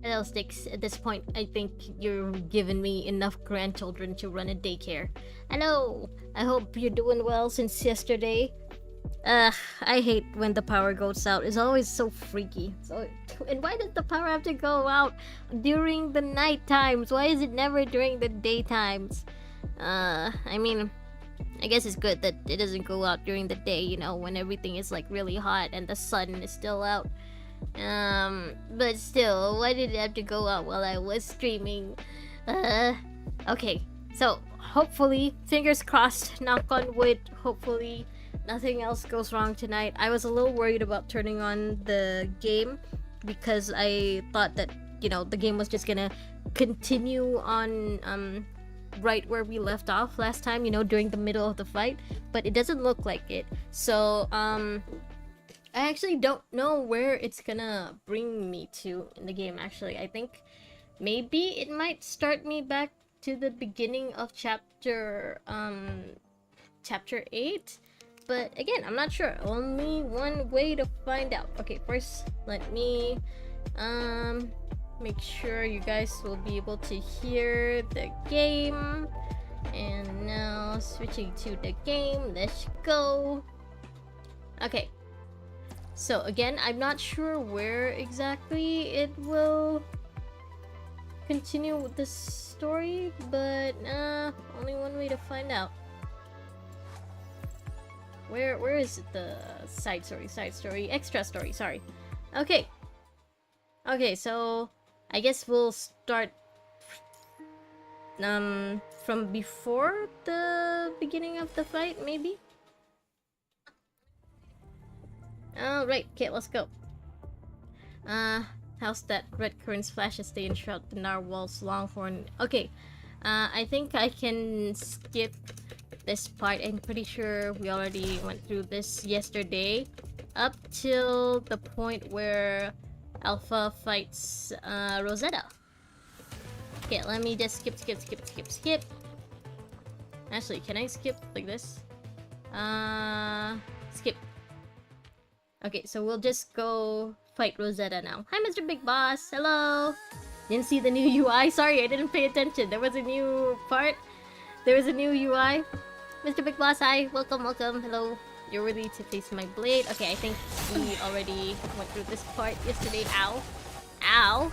Fiddlesticks, at this point, I think you're giving me enough grandchildren to run a daycare. Hello! I hope you're doing well since yesterday. I hate when the power goes out. It's always so freaky. And why does the power have to go out during the night times? Why is it never during the daytimes? I mean, I guess it's good that it doesn't go out during the day, you know, when everything is like really hot and the sun is still out. But still, why did it have to go out while I was streaming? Okay, so hopefully, fingers crossed, knock on wood, hopefully nothing else goes wrong tonight. I was a little worried about turning on the game because I thought that, you know, the game was just gonna continue on, right where we left off last time, you know, during the middle of the fight, but it doesn't look like it. So, I actually don't know where it's gonna bring me to in the game, actually. I think maybe it might start me back to the beginning of chapter 8. But again, I'm not sure. Only one way to find out. Okay, first, let me make sure you guys will be able to hear the game. And now, switching to the game. Let's go. Okay. So again, I'm not sure where exactly it will continue with the story, but only one way to find out. Where is it? The side story, extra story, sorry. Okay. Okay, so I guess we'll start from before the beginning of the fight, maybe? Alright, okay, let's go. How's that? Red currents flashes stay and shroud the narwhal's longhorn. Okay, I think I can skip this part. I'm pretty sure we already went through this yesterday. Up till the point where Alpha fights Rosetta. Okay, let me just skip. Actually, can I skip like this? Skip. Okay, so we'll just go fight Rosetta now. Hi, Mr. Big Boss. Hello. Didn't see the new UI. Sorry, I didn't pay attention. There was a new part. There was a new UI. Mr. Big Boss, hi. Welcome. Hello. You're ready to face my blade. Okay, I think we already went through this part yesterday. Ow. Ow.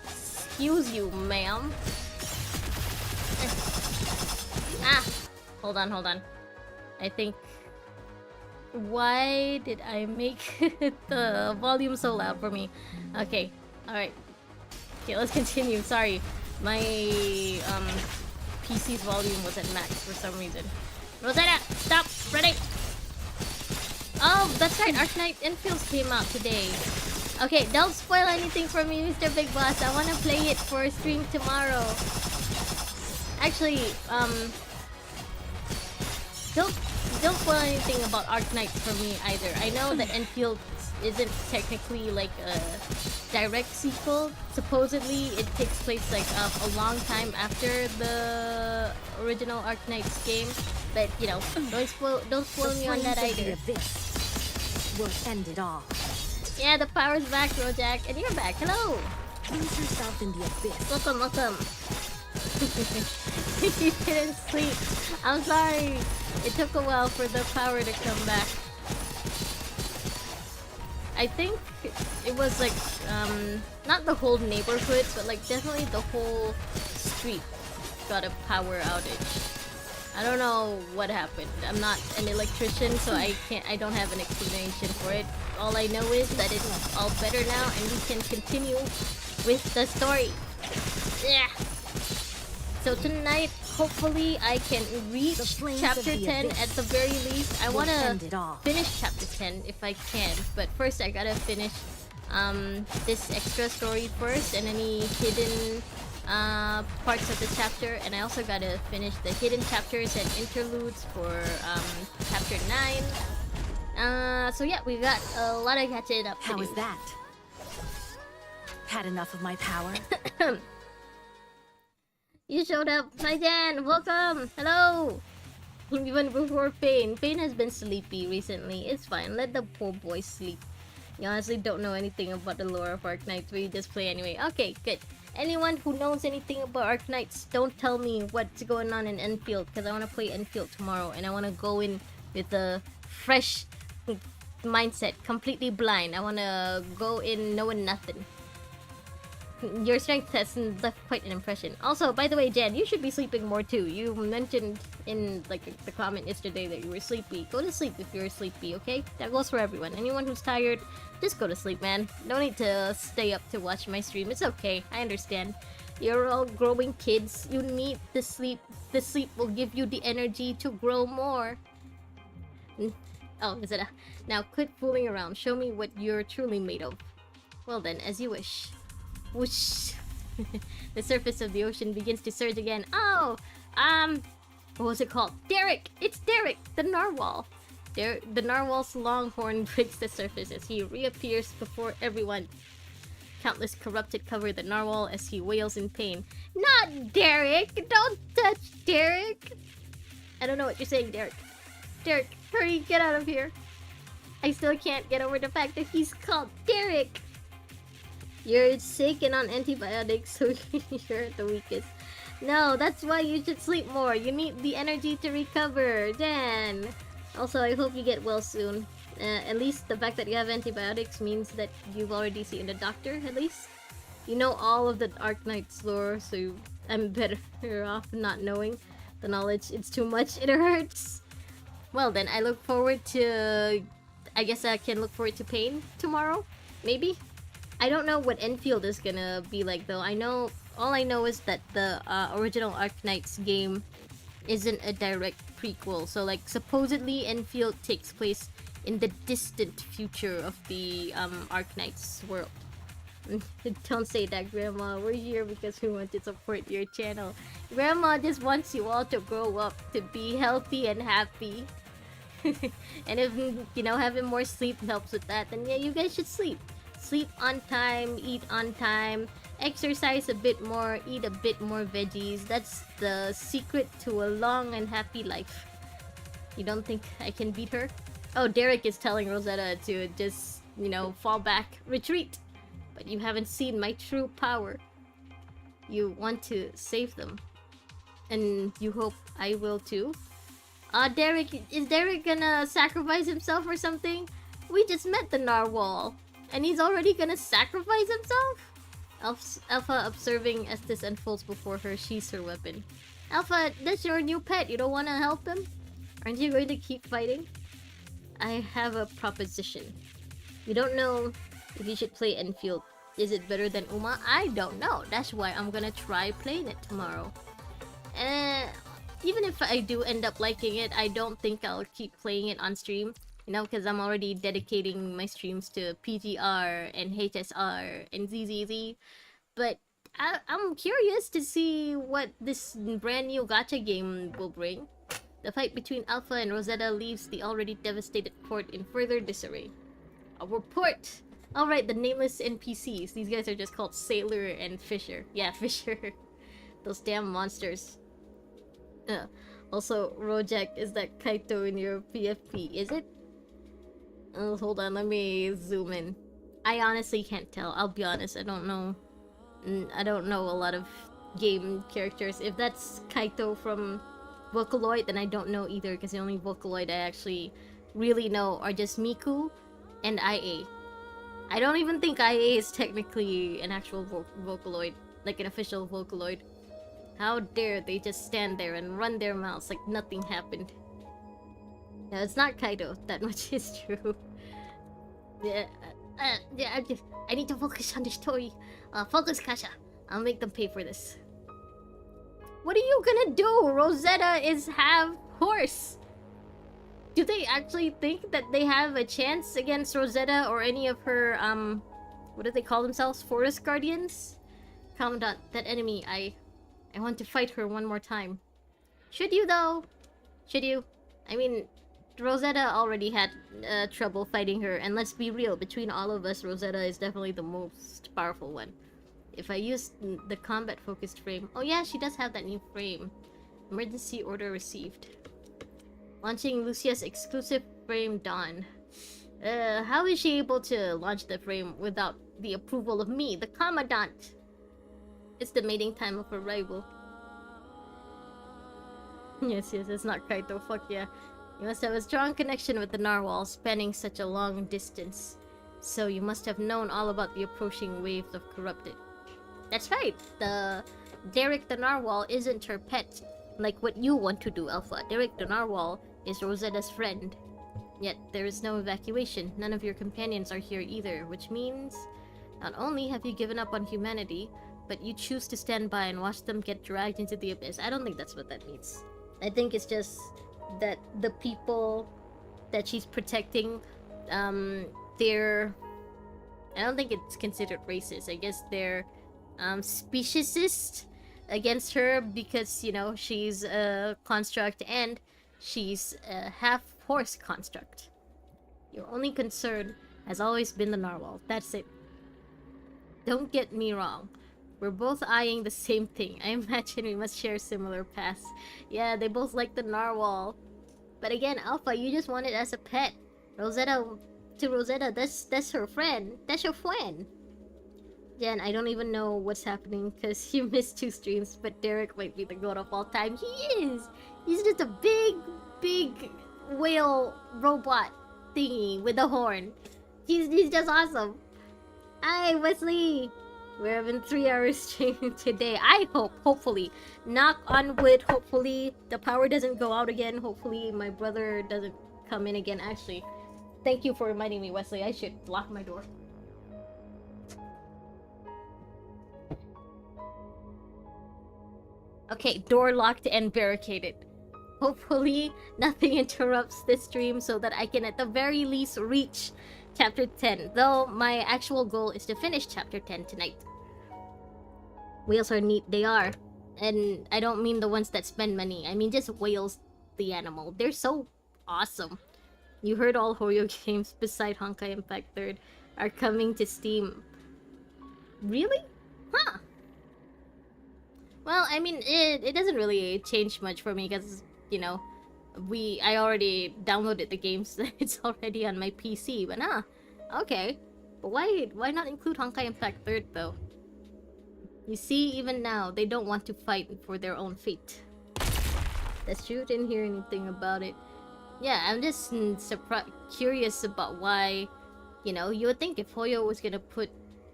Excuse you, ma'am. Ah. Hold on. I think... Why did I make the volume so loud for me? Okay, alright. Okay, let's continue. Sorry. My PC's volume was at max for some reason. Rosetta, stop! Ready! Oh, that's right, Arknight Enfields came out today. Okay, don't spoil anything for me, Mr. Big Boss. I wanna play it for a stream tomorrow. Actually, don't spoil anything about Arknight for me either. I know that Enfield isn't technically like a direct sequel. Supposedly, it takes place like a long time after the original Arknight's game. But you know, don't spoil me on that either. Will end it all. Yeah, the power's back, Rojak, and you're back. Hello. Lose yourself in the abyss. Welcome. You didn't sleep. I'm sorry. It took a while for the power to come back. I think it was like, not the whole neighborhood, but like definitely the whole street got a power outage. I don't know what happened. I'm not an electrician, so I don't have an explanation for it. All I know is that it's all better now and we can continue with the story. Yeah. So tonight, hopefully I can reach chapter 10 at the very least. I want to finish chapter 10 if I can, but first I gotta finish this extra story first and any hidden parts of the chapter, and I also gotta finish the hidden chapters and interludes for chapter 9. So yeah, we got a lot of catching up to do. How is that? Had enough of my power? You showed up. Hi Dan, welcome. Hello. Even before Pain. Pain has been sleepy recently. It's fine. Let the poor boy sleep. You honestly don't know anything about the lore of Arknights, but you just play anyway. Okay, good. Anyone who knows anything about Arknights, don't tell me what's going on in Enfield, because I want to play Enfield tomorrow, and I want to go in with a fresh mindset, completely blind. I want to go in knowing nothing. Your strength test left quite an impression. Also, by the way, Jen, you should be sleeping more too. You mentioned in like the comment yesterday that you were sleepy. Go to sleep if you're sleepy, okay? That goes for everyone. Anyone who's tired, just go to sleep, man. No need to stay up to watch my stream. It's okay. I understand. You're all growing kids. You need the sleep. The sleep will give you the energy to grow more. Oh, is it a... Now quit fooling around. Show me what you're truly made of. Well then, as you wish. Whoosh. The surface of the ocean begins to surge again. Oh! What was it called? Derek! It's Derek! The narwhal! The narwhal's long horn breaks the surface as he reappears before everyone. Countless corrupted cover the narwhal as he wails in pain. Not Derek! Don't touch Derek! I don't know what you're saying, Derek. Derek, hurry, get out of here. I still can't get over the fact that he's called Derek. You're sick and on antibiotics, so you're the weakest. No, that's why you should sleep more. You need the energy to recover. Dan. Also, I hope you get well soon. At least the fact that you have antibiotics means that you've already seen the doctor, at least. You know all of the Arknights lore, so I'm better off not knowing the knowledge. It's too much. It hurts. Well then, I look forward to... I guess I can look forward to pain tomorrow? Maybe? I don't know what Enfield is gonna be like though. All I know is that the original Arknights game isn't a direct prequel. So like supposedly Enfield takes place in the distant future of the Arknights world. Don't say that, Grandma. We're here because we want to support your channel. Grandma just wants you all to grow up to be healthy and happy. And if, you know, having more sleep helps with that, then yeah, you guys should sleep. Sleep on time, eat on time, exercise a bit more, eat a bit more veggies. That's the secret to a long and happy life. You don't think I can beat her? Oh, Derek is telling Rosetta to just, you know, fall back, retreat. But you haven't seen my true power. You want to save them. And you hope I will too? Derek, is Derek gonna sacrifice himself or something? We just met the narwhal. And he's already gonna sacrifice himself? Alpha observing as this unfolds before her, sheathes her weapon. Alpha, that's your new pet. You don't wanna help him? Aren't you going to keep fighting? I have a proposition. You don't know if you should play Enfield. Is it better than Uma? I don't know. That's why I'm gonna try playing it tomorrow. Even if I do end up liking it, I don't think I'll keep playing it on stream. You know, because I'm already dedicating my streams to PGR and HSR and ZZZ. But I'm curious to see what this brand new gacha game will bring. The fight between Alpha and Rosetta leaves the already devastated port in further disarray. A report! Alright, the nameless NPCs. These guys are just called Sailor and Fisher. Yeah, Fisher. Those damn monsters. Also, Rojak, is that Kaito in your PFP? Is it? Hold on, let me zoom in. I honestly can't tell. I'll be honest, I don't know. I don't know a lot of game characters. If that's Kaito from Vocaloid, then I don't know either, because the only Vocaloid I actually really know are just Miku and IA. I don't even think IA is technically an actual Vocaloid, like an official Vocaloid. How dare they just stand there and run their mouths like nothing happened. No, it's not Kaido. That much is true. Yeah, I need to focus on the story. Focus, Kasha. I'll make them pay for this. What are you gonna do? Rosetta is half horse. Do they actually think that they have a chance against Rosetta or any of her, what do they call themselves? Forest Guardians? Commandant, that enemy, I want to fight her one more time. Should you, though? Should you? I mean, Rosetta already had trouble fighting her, and let's be real, between all of us, Rosetta is definitely the most powerful one. If I use the combat-focused frame... Oh yeah, she does have that new frame. Emergency order received. Launching Lucia's exclusive frame Dawn. How is she able to launch the frame without the approval of me, the Commandant? It's the mating time of arrival. Yes, it's not Kaito, fuck yeah. You must have a strong connection with the narwhal, spanning such a long distance. So you must have known all about the approaching waves of corrupted. That's right, the Derek the narwhal isn't her pet, like what you want to do, Alpha. Derek the narwhal is Rosetta's friend. Yet there is no evacuation. None of your companions are here either, which means not only have you given up on humanity, but you choose to stand by and watch them get dragged into the abyss. I don't think that's what that means. I think it's just that the people that she's protecting, they're... I don't think it's considered racist. I guess they're speciesist against her because, you know, she's a construct and she's a half-horse construct. Your only concern has always been the narwhal. That's it. Don't get me wrong. We're both eyeing the same thing. I imagine we must share similar paths. Yeah, they both like the narwhal. But again, Alpha, you just want it as a pet. Rosetta, that's her friend. That's your friend. Jen, I don't even know what's happening because you missed 2 streams, but Derek might be the god of all time. He is! He's just a big whale robot thingy with a horn. He's just awesome. Hi, Wesley! We're having 3 hours streaming today. I hope, hopefully, knock on wood, hopefully the power doesn't go out again. Hopefully my brother doesn't come in again. Actually, thank you for reminding me, Wesley. I should lock my door. Okay, door locked and barricaded. Hopefully nothing interrupts this stream so that I can at the very least reach chapter 10. Though my actual goal is to finish chapter 10 tonight. Whales are neat, they are. And I don't mean the ones that spend money. I mean just whales, the animal. They're so awesome. You heard all Hoyo games beside Honkai Impact 3rd are coming to Steam. Really? Huh. Well, I mean, it doesn't really change much for me because, you know, I already downloaded the games. It's already on my PC, but okay. But why not include Honkai Impact 3rd though? You see, even now, they don't want to fight for their own fate. That's true, didn't hear anything about it. Yeah, I'm just curious about why, you know, you would think if Hoyo was gonna put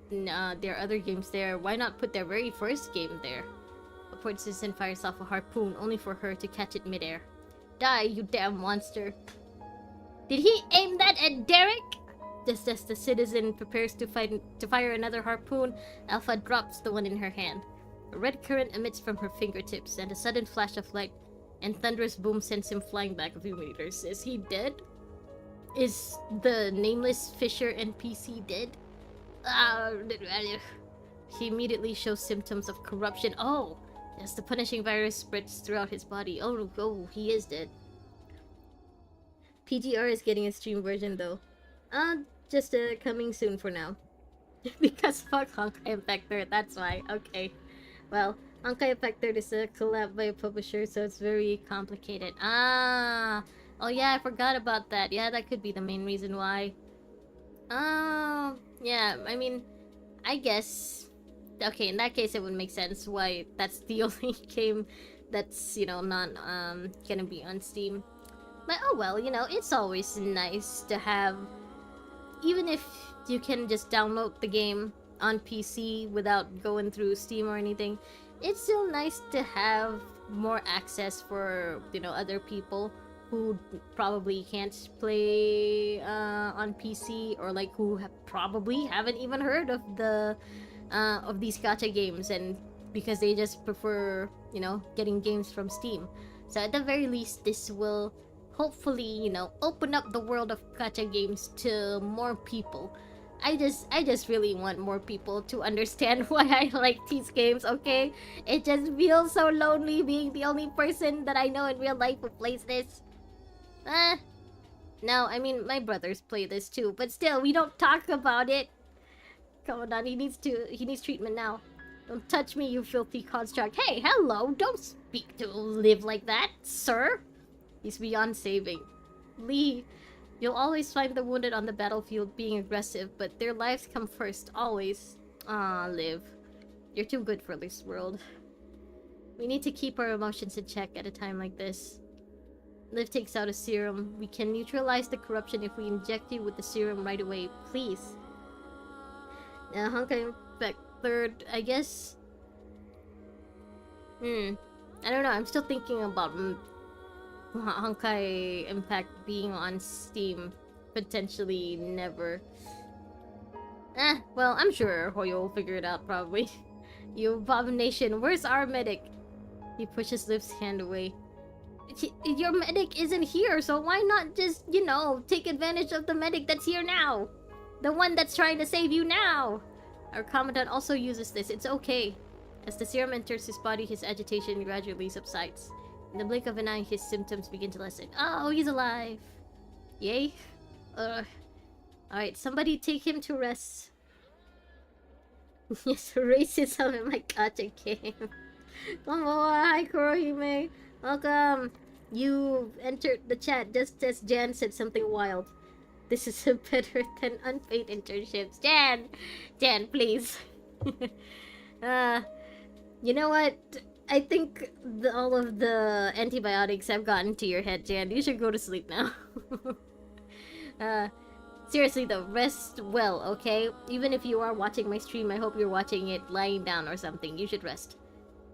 their other games there, why not put their very first game there? A person fires off a harpoon only for her to catch it midair. Die, you damn monster. Did he aim that at Derek? Just as the citizen prepares to fire another harpoon, Alpha drops the one in her hand. A red current emits from her fingertips, and a sudden flash of light and thunderous boom sends him flying back a few meters. Is he dead? Is the nameless Fisher NPC dead? He immediately shows symptoms of corruption. Oh, as the punishing virus spreads throughout his body. Oh, he is dead. PGR is getting a stream version though. Just coming soon for now. Because fuck Honkai Impact 3rd, that's why. Okay. Well, Honkai Impact 3rd is a collab by a publisher, so it's very complicated. Oh yeah, I forgot about that. Yeah, that could be the main reason why. Yeah, I mean, I guess... Okay, in that case it would make sense why that's the only game that's, you know, not gonna be on Steam. But oh well, you know, it's always nice to have... Even if you can just download the game on PC without going through Steam or anything, it's still nice to have more access for, you know, other people who probably can't play on PC, or like who probably haven't even heard of the of these gacha games, and because they just prefer, you know, getting games from Steam. So at the very least, this will hopefully, you know, open up the world of gacha games to more people. I just really want more people to understand why I like these games, okay? It just feels so lonely being the only person that I know in real life who plays this. No, I mean, my brothers play this too, but still, we don't talk about it. Come on, he needs treatment now. Don't touch me, you filthy construct. Hey, hello, don't speak to live like that, sir. He's beyond saving. Lee, You'll always find the wounded on the battlefield being aggressive, but their lives come first, always. Ah, Liv. You're too good for this world. We need to keep our emotions in check at a time like this. Liv takes out a serum. We can neutralize the corruption if we inject you with the serum right away. Please. Honkai Infect third, I guess. I don't know. I'm still thinking about Honkai Impact being on Steam. Potentially never. Well, I'm sure Hoyo will figure it out probably. You abomination, where's our medic? He pushes Liv's hand away. Your medic isn't here, so why not just, you know, take advantage of the medic that's here now? The one that's trying to save you now! Our commandant also uses this, it's okay. As the serum enters his body, his agitation gradually subsides. In the blink of an eye, his symptoms begin to lessen. Oh, he's alive! Yay? Alright, somebody take him to rest. Yes, racism in my gacha game. Konbawa, hi Kurohime. Welcome. You entered the chat just as Jan said something wild. This is better than unpaid internships. Jan, please. You know what? I think all of the antibiotics have gotten to your head, Jan. You should go to sleep now. Seriously though, rest well, okay? Even if you are watching my stream, I hope you're watching it lying down or something. You should rest.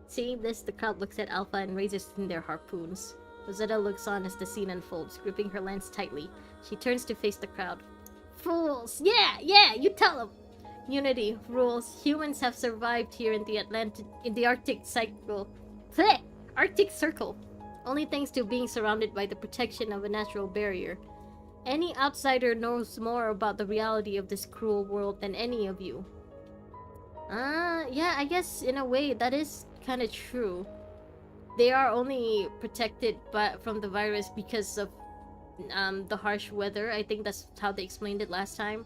Seeing this, the crowd looks at Alpha and raises in their harpoons. Rosetta looks on as the scene unfolds, gripping her lance tightly. She turns to face the crowd. Fools! Yeah, you tell them! Unity, rules, humans have survived here in the Arctic Circle. Only thanks to being surrounded by the protection of a natural barrier. Any outsider knows more about the reality of this cruel world than any of you. Yeah, I guess in a way that is kind of true. They are only protected from the virus because of the harsh weather. I think that's how they explained it last time.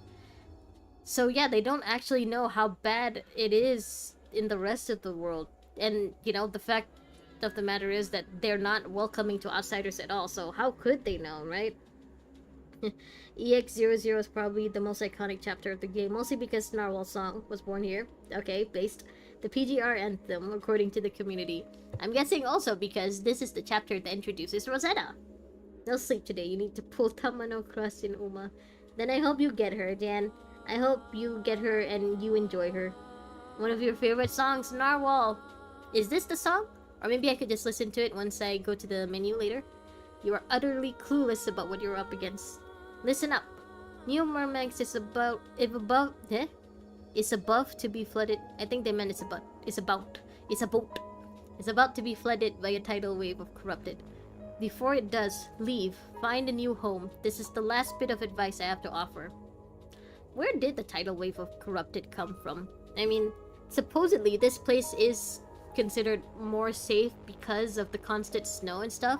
So yeah, they don't actually know how bad it is in the rest of the world. And, you know, the fact of the matter is that they're not welcoming to outsiders at all. So how could they know, right? EX00 is probably the most iconic chapter of the game, mostly because Narwhal's song was born here. Okay, based. The PGR anthem, according to the community. I'm guessing also because this is the chapter that introduces Rosetta. No sleep today, you need to pull Tamano cross in Uma. Then I hope you get her, Jan. I hope you get her and you enjoy her. One of your favorite songs, Narwhal. Is this the song? Or maybe I could just listen to it once I go to the menu later. You are utterly clueless about what you're up against. Listen up. New Mermex is above to be flooded. I think they meant it's a boat. It's about to be flooded by a tidal wave of corrupted. Before it does, leave. Find a new home. This is the last bit of advice I have to offer. Where did the tidal wave of corrupted come from? I mean, supposedly this place is considered more safe because of the constant snow and stuff.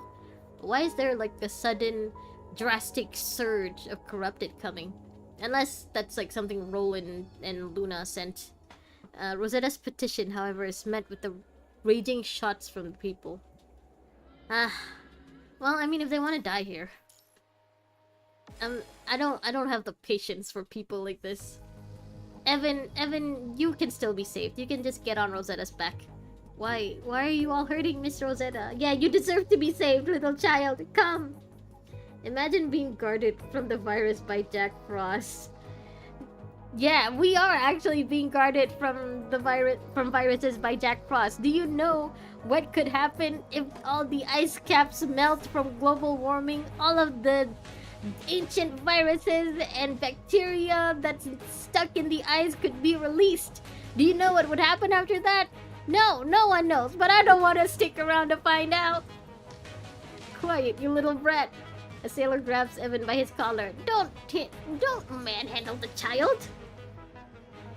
Why is there like a sudden drastic surge of corrupted coming? Unless that's like something Roland and Luna sent. Rosetta's petition, however, is met with the raging shots from the people. Well, I mean, if they want to die here. I don't have the patience for people like this. Evan, you can still be saved. You can just get on Rosetta's back. Why are you all hurting Miss Rosetta? Yeah, you deserve to be saved, little child. Come! Imagine being guarded from the virus by Jack Frost. Yeah, we are actually being guarded from viruses by Jack Frost. Do you know what could happen if all the ice caps melt from global warming? All of the ancient viruses and bacteria that's stuck in the ice could be released. Do you know what would happen after that? No one knows, but I don't want to stick around to find out. Quiet, you little brat. A sailor grabs Evan by his collar. Don't manhandle the child.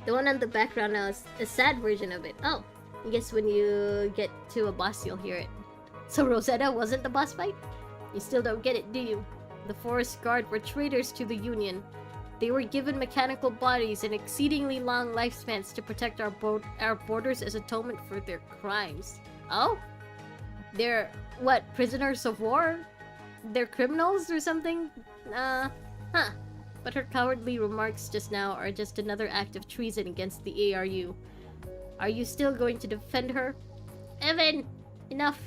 The one on the background now is a sad version of it. Oh, I guess when you get to a boss you'll hear it. So Rosetta wasn't the boss fight? You still don't get it, do you? The Forest Guard were traitors to the Union. They were given mechanical bodies and exceedingly long lifespans to protect our borders as atonement for their crimes. Oh? They're, what, prisoners of war? They're criminals or something? Huh. But her cowardly remarks just now are just another act of treason against the ARU. Are you still going to defend her? Evan! Enough!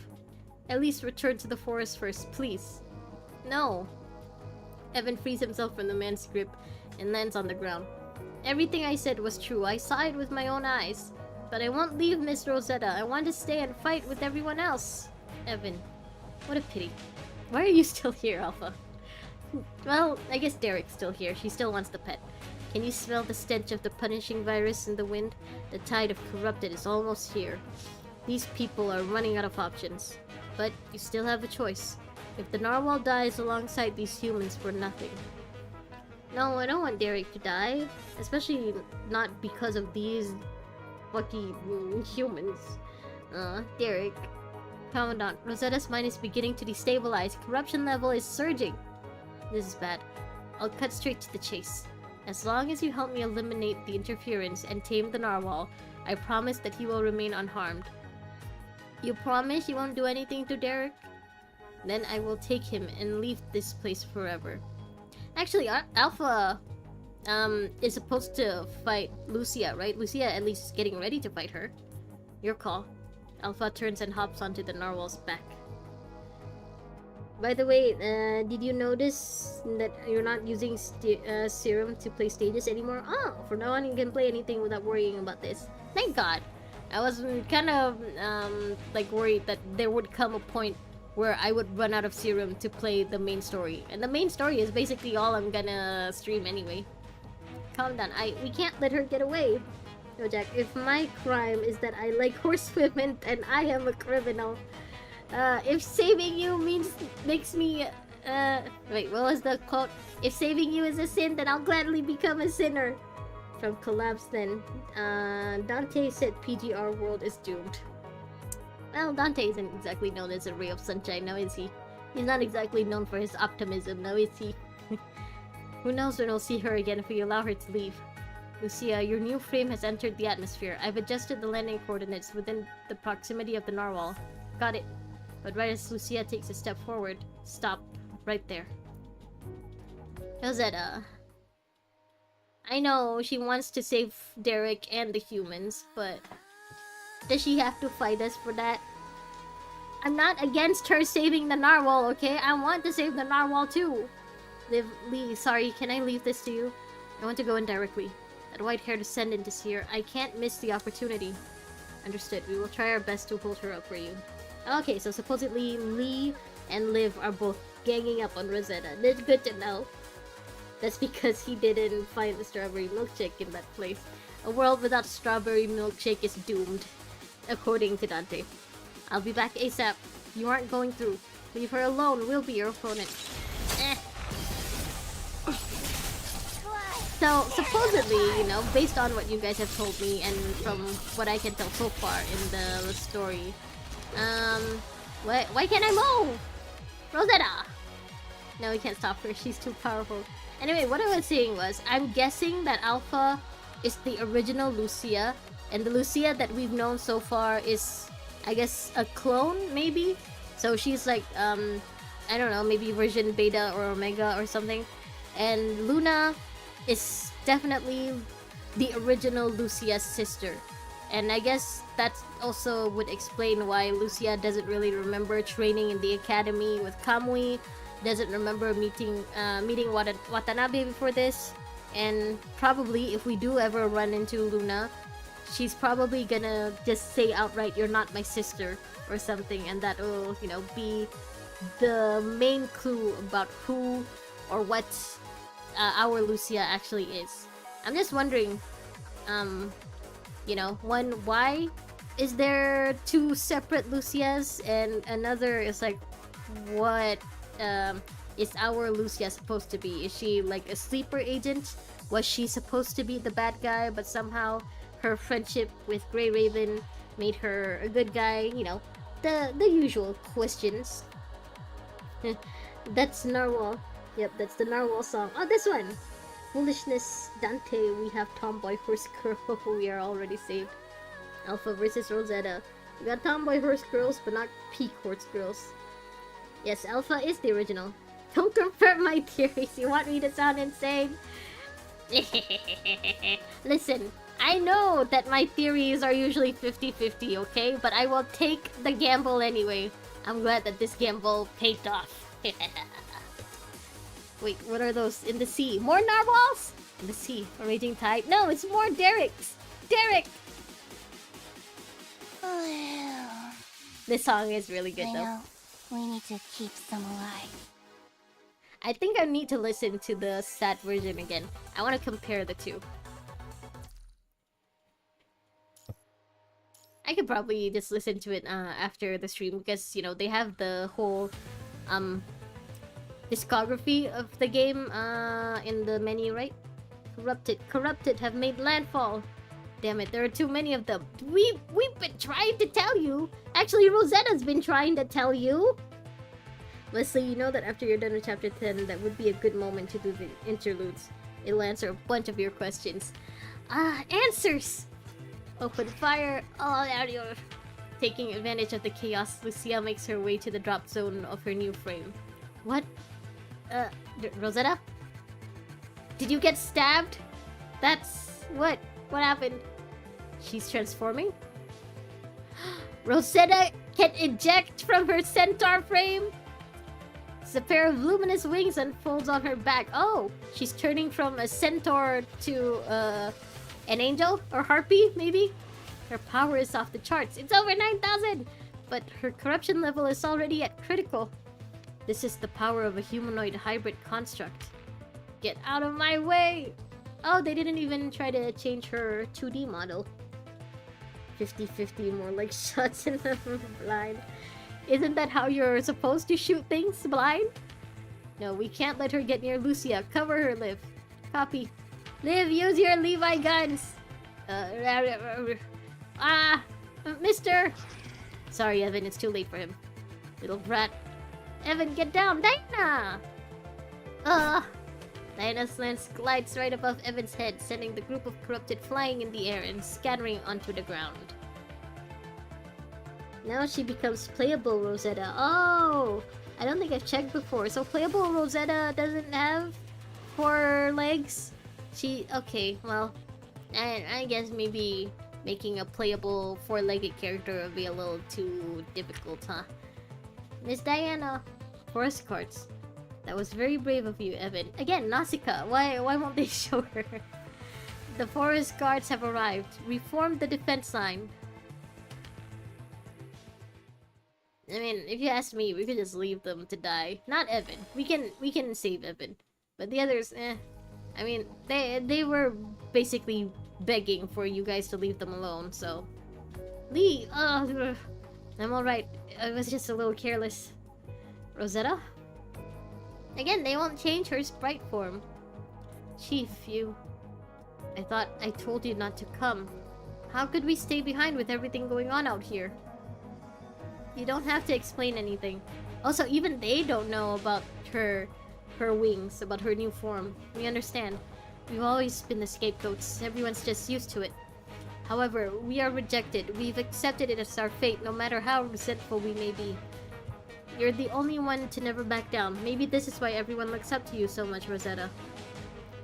At least return to the forest first, please. No. Evan frees himself from the man's grip and lands on the ground. Everything I said was true. I saw it with my own eyes. But I won't leave Miss Rosetta. I want to stay and fight with everyone else. Evan. What a pity. Why are you still here, Alpha? Well, I guess Derek's still here. She still wants the pet. Can you smell the stench of the punishing virus in the wind? The tide of corrupted is almost here. These people are running out of options. But you still have a choice. If the narwhal dies alongside these humans for nothing. No, I don't want Derek to die. Especially not because of these lucky humans. Derek. Commandant, Rosetta's mind is beginning to destabilize. Corruption level is surging. This is bad. I'll cut straight to the chase. As long as you help me eliminate the interference and tame the narwhal, I promise that he will remain unharmed. You promise you won't do anything to Derek? Then I will take him and leave this place forever. Actually, Alpha is supposed to fight Lucia, right? Lucia at least is getting ready to fight her. Your call. Alpha turns and hops onto the narwhal's back. By the way, did you notice that you're not using serum to play stages anymore? Oh, from now on you can play anything without worrying about this. Thank God. I was kind of like worried that there would come a point where I would run out of serum to play the main story. And the main story is basically all I'm gonna stream anyway. Calm down. We can't let her get away. No, Jack, if my crime is that I like horsewomen, then I am a criminal. If saving you makes me, wait, what was the quote? If saving you is a sin, then I'll gladly become a sinner. From Collapse then, Dante said PGR world is doomed. Well, Dante isn't exactly known as a ray of sunshine, now is he? He's not exactly known for his optimism, now is he? Who knows when we'll see her again if we allow her to leave. Lucia, your new frame has entered the atmosphere. I've adjusted the landing coordinates within the proximity of the narwhal. Got it. But right as Lucia takes a step forward, stop. Right there. Rosetta. I know she wants to save Derek and the humans, but does she have to fight us for that? I'm not against her saving the narwhal, okay? I want to save the narwhal too. Lee, sorry, can I leave this to you? I want to go in directly. That white-haired descendant is here. I can't miss the opportunity. Understood. We will try our best to hold her up for you. Okay, so supposedly Lee and Liv are both ganging up on Rosetta. That's good to know. That's because he didn't find the strawberry milkshake in that place. A world without strawberry milkshake is doomed, according to Dante. I'll be back ASAP. You aren't going through. Leave her alone. We'll be your opponent. So, supposedly, you know, based on what you guys have told me and from what I can tell so far in the story, why can't I move? Rosetta! No, we can't stop her. She's too powerful. Anyway, what I was saying was, I'm guessing that Alpha is the original Lucia, and the Lucia that we've known so far is, I guess, a clone, maybe? So she's like, I don't know, maybe version Beta or Omega or something. And Luna is definitely the original Lucia's sister. And I guess that also would explain why Lucia doesn't really remember training in the academy with Kamui, doesn't remember meeting Watanabe before this, and probably if we do ever run into Luna, she's probably gonna just say outright, "You're not my sister," or something, and that will, you know, be the main clue about who or what our Lucia actually is. I'm just wondering, you know, one, why is there two separate Lucias, and another is like, what is our Lucia supposed to be? Is she like a sleeper agent? Was she supposed to be the bad guy, but somehow her friendship with Grey Raven made her a good guy? You know, the usual questions. That's Narwhal. Yep, that's the Narwhal song. Oh, this one! Foolishness, Dante, we have Tomboy, Horse Girl, we are already saved. Alpha versus Rosetta. We got Tomboy Horse Girls, but not Peak Horse Girls. Yes, Alpha is the original. Don't confirm my theories. You want me to sound insane? Listen, I know that my theories are usually 50-50, okay? But I will take the gamble anyway. I'm glad that this gamble paid off. Wait, what are those in the sea? More narwhals? In the sea, a raging tide? No, it's more Derricks! Derrick! This song is really good though. We need to keep some alive. I think I need to listen to the sad version again. I want to compare the two. I could probably just listen to it after the stream because, you know, they have the whole discography of the game in the menu, right? Corrupted have made landfall. Damn it, there are too many of them. We've been trying to tell you. Actually, Rosetta's been trying to tell you. Leslie, you know that after you're done with chapter 10, that would be a good moment to do the interludes. It'll answer a bunch of your questions. Answers! Open fire all out your... Taking advantage of the chaos, Lucia makes her way to the drop zone of her new frame. What? Rosetta? Did you get stabbed? That's... what? What happened? She's transforming? Rosetta can eject from her centaur frame? A pair of luminous wings unfolds on her back. Oh, she's turning from a centaur to an angel or harpy, maybe. Her power is off the charts. It's over 9,000, but her corruption level is already at critical. This is the power of a humanoid hybrid construct. Get out of my way! Oh, they didn't even try to change her 2D model. 50-50, more like shots in the blind. Isn't that how you're supposed to shoot things, blind? No, we can't let her get near Lucia. Cover her, Liv. Copy. Liv, use your Levi guns! Mister! Sorry, Evan, it's too late for him. Little brat. Evan, get down! Diana! Diana's lance glides right above Evan's head, sending the group of corrupted flying in the air and scattering onto the ground. Now she becomes playable Rosetta. Oh! I don't think I've checked before. So playable Rosetta doesn't have 4 legs? Okay, well... I guess maybe making a playable 4-legged character would be a little too difficult, huh? Miss Diana! Forest cards. That was very brave of you, Evan. Again, Nausicaa. Why won't they show her? The forest guards have arrived. Reform the defense line. I mean, if you ask me, we could just leave them to die. Not Evan. We can save Evan. But the others, I mean, they were basically begging for you guys to leave them alone, so... Lee! I'm alright. I was just a little careless. Rosetta? Again, they won't change her sprite form. Chief, you... I thought I told you not to come. How could we stay behind with everything going on out here? You don't have to explain anything. Also, even they don't know about her wings, about her new form. We understand. We've always been the scapegoats. Everyone's just used to it. However, we are rejected. We've accepted it as our fate, no matter how resentful we may be. You're the only one to never back down. Maybe this is why everyone looks up to you so much, Rosetta.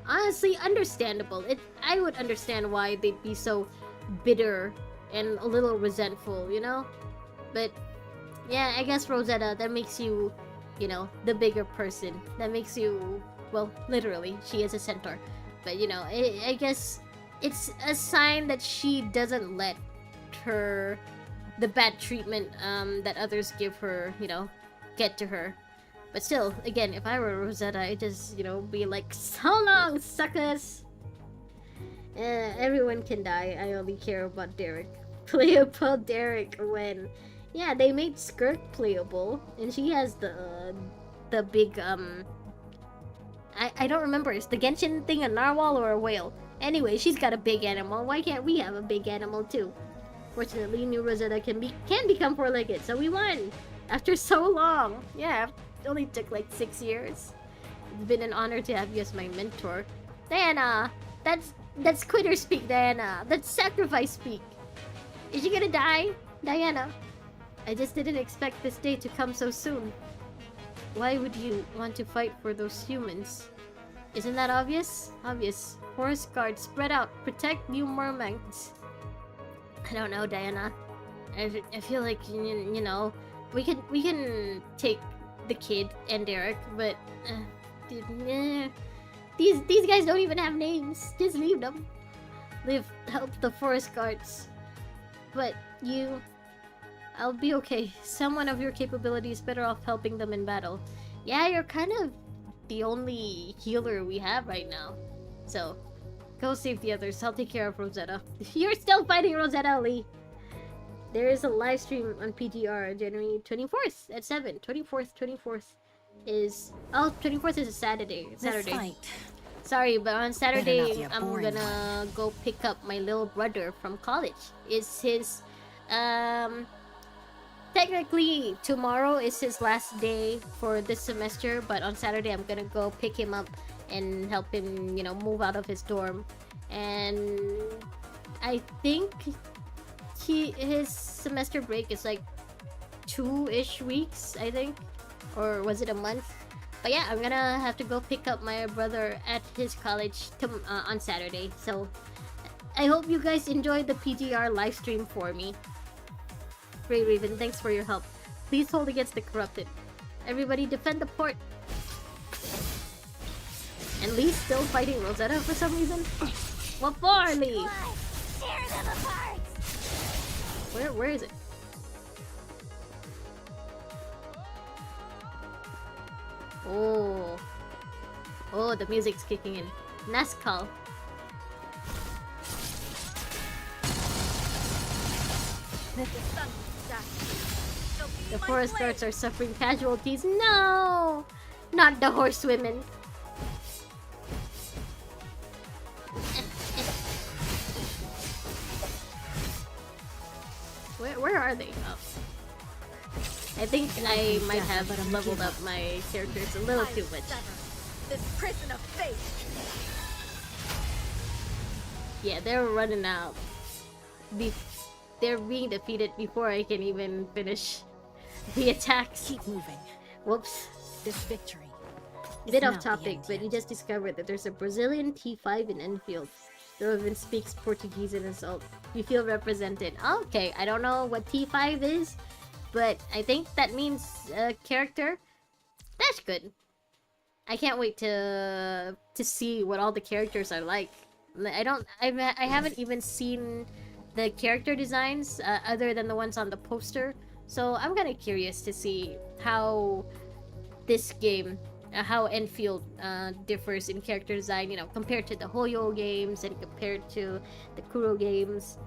Honestly, understandable. I would understand why they'd be so bitter and a little resentful, you know? But, yeah, I guess Rosetta, that makes you, you know, the bigger person. That makes you, well, literally, she is a centaur. But, you know, I guess it's a sign that she doesn't let the bad treatment that others give her, you know, get to her. But still, again, if I were Rosetta, I'd just, you know, be like, so long, suckers! Everyone can die. I only care about Derek. Playable Derek when... Yeah, they made Skirk playable, and she has the big, I don't remember, is the Genshin thing a narwhal or a whale? Anyway, she's got a big animal. Why can't we have a big animal too? Fortunately, new Rosetta can become 4-legged, so we won! After so long! Yeah, it only took like 6 years. It's been an honor to have you as my mentor. Diana! That's quitter speak, Diana! That's sacrifice speak! Is she gonna die? Diana? I just didn't expect this day to come so soon. Why would you want to fight for those humans? Isn't that obvious? Obvious. Forest guards, spread out. Protect new mermaids. I don't know, Diana. I feel like, you know, we can take the kid and Derek, but these guys don't even have names. Just leave them. Help the forest guards. But you, I'll be okay. Someone of your capability is better off helping them in battle. Yeah, you're kind of the only healer we have right now. So, go save the others. I'll take care of Rosetta. You're still fighting Rosetta, Lee. There is a live stream on PGR January 24th at 7. 24th is... Oh, 24th is a Saturday. This fight. Sorry, but on Saturday, be a I'm boring gonna go pick up my little brother from college. It's his... Technically, tomorrow is his last day for this semester, but on Saturday, I'm gonna go pick him up and help him, you know, move out of his dorm. And I think his semester break is like 2-ish weeks, I think, or was it a month? But yeah, I'm gonna have to go pick up my brother at his college on Saturday. So I hope you guys enjoyed the PGR live stream for me. Ray Raven, thanks for your help. Please hold against the corrupted. Everybody defend the port. And Lee's still fighting Rosetta for some reason. What for, Lee? Tear them apart! Where is it? Oh. Oh, the music's kicking in. Nazcal. The forest guards are suffering casualties. No! Not the horsewomen. Where are they? Oh. I think I might have leveled up my characters a little too much. This prison of fate. Yeah, they're running out. They're being defeated before I can even finish the attacks. Keep moving. Whoops. This victory. Bit off topic, but you just discovered that there's a Brazilian T5 in Enfield. The woman speaks Portuguese and insult. You feel represented. Okay, I don't know what T5 is, but I think that means character. That's good. I can't wait to see what all the characters are like. I haven't even seen the character designs other than the ones on the poster. So I'm kind of curious to see how this game, how Enfield differs in character design, you know, compared to the Hoyo games and compared to the Kuro games.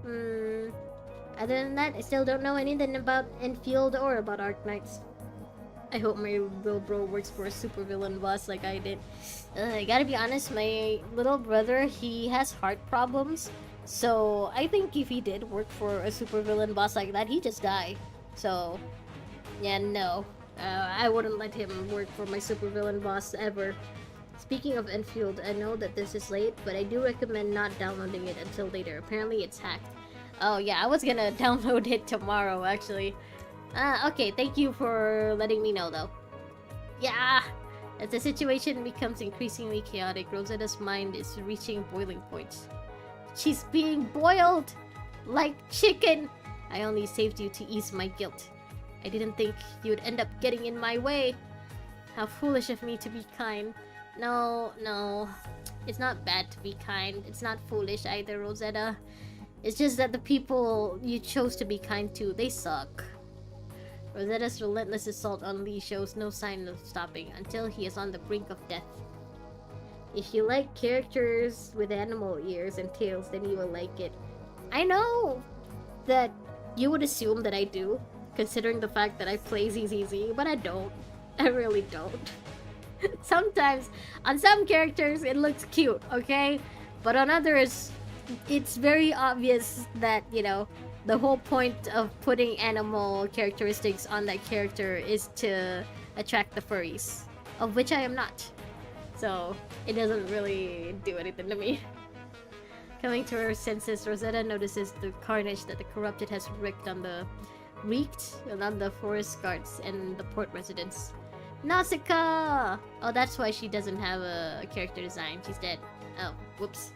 Other than that, I still don't know anything about Enfield or about Arknights. I hope my little bro works for a supervillain boss like I did. I gotta be honest, my little brother, he has heart problems. So I think if he did work for a supervillain boss like that, he'd just die. So, yeah, no. I wouldn't let him work for my supervillain boss ever. Speaking of Enfield, I know that this is late, but I do recommend not downloading it until later. Apparently it's hacked. Oh yeah, I was gonna download it tomorrow, actually. Okay, thank you for letting me know, though. Yeah! As the situation becomes increasingly chaotic, Rosetta's mind is reaching boiling points. She's being boiled! Like chicken! I only saved you to ease my guilt. I didn't think you'd end up getting in my way. How foolish of me to be kind. No. It's not bad to be kind. It's not foolish either, Rosetta. It's just that the people you chose to be kind to, they suck. Rosetta's relentless assault on Lee shows no sign of stopping until he is on the brink of death. If you like characters with animal ears and tails, then you will like it. I know that you would assume that I do, considering the fact that I play ZZZ, but I don't. I really don't. Sometimes, on some characters, it looks cute, okay? But on others, it's very obvious that, you know, the whole point of putting animal characteristics on that character is to attract the furries, of which I am not. So, it doesn't really do anything to me. Coming to her senses, Rosetta notices the carnage that the corrupted has wreaked on the forest guards and the port residents. Nausicaa! Oh, that's why she doesn't have a character design. She's dead. Oh, whoops.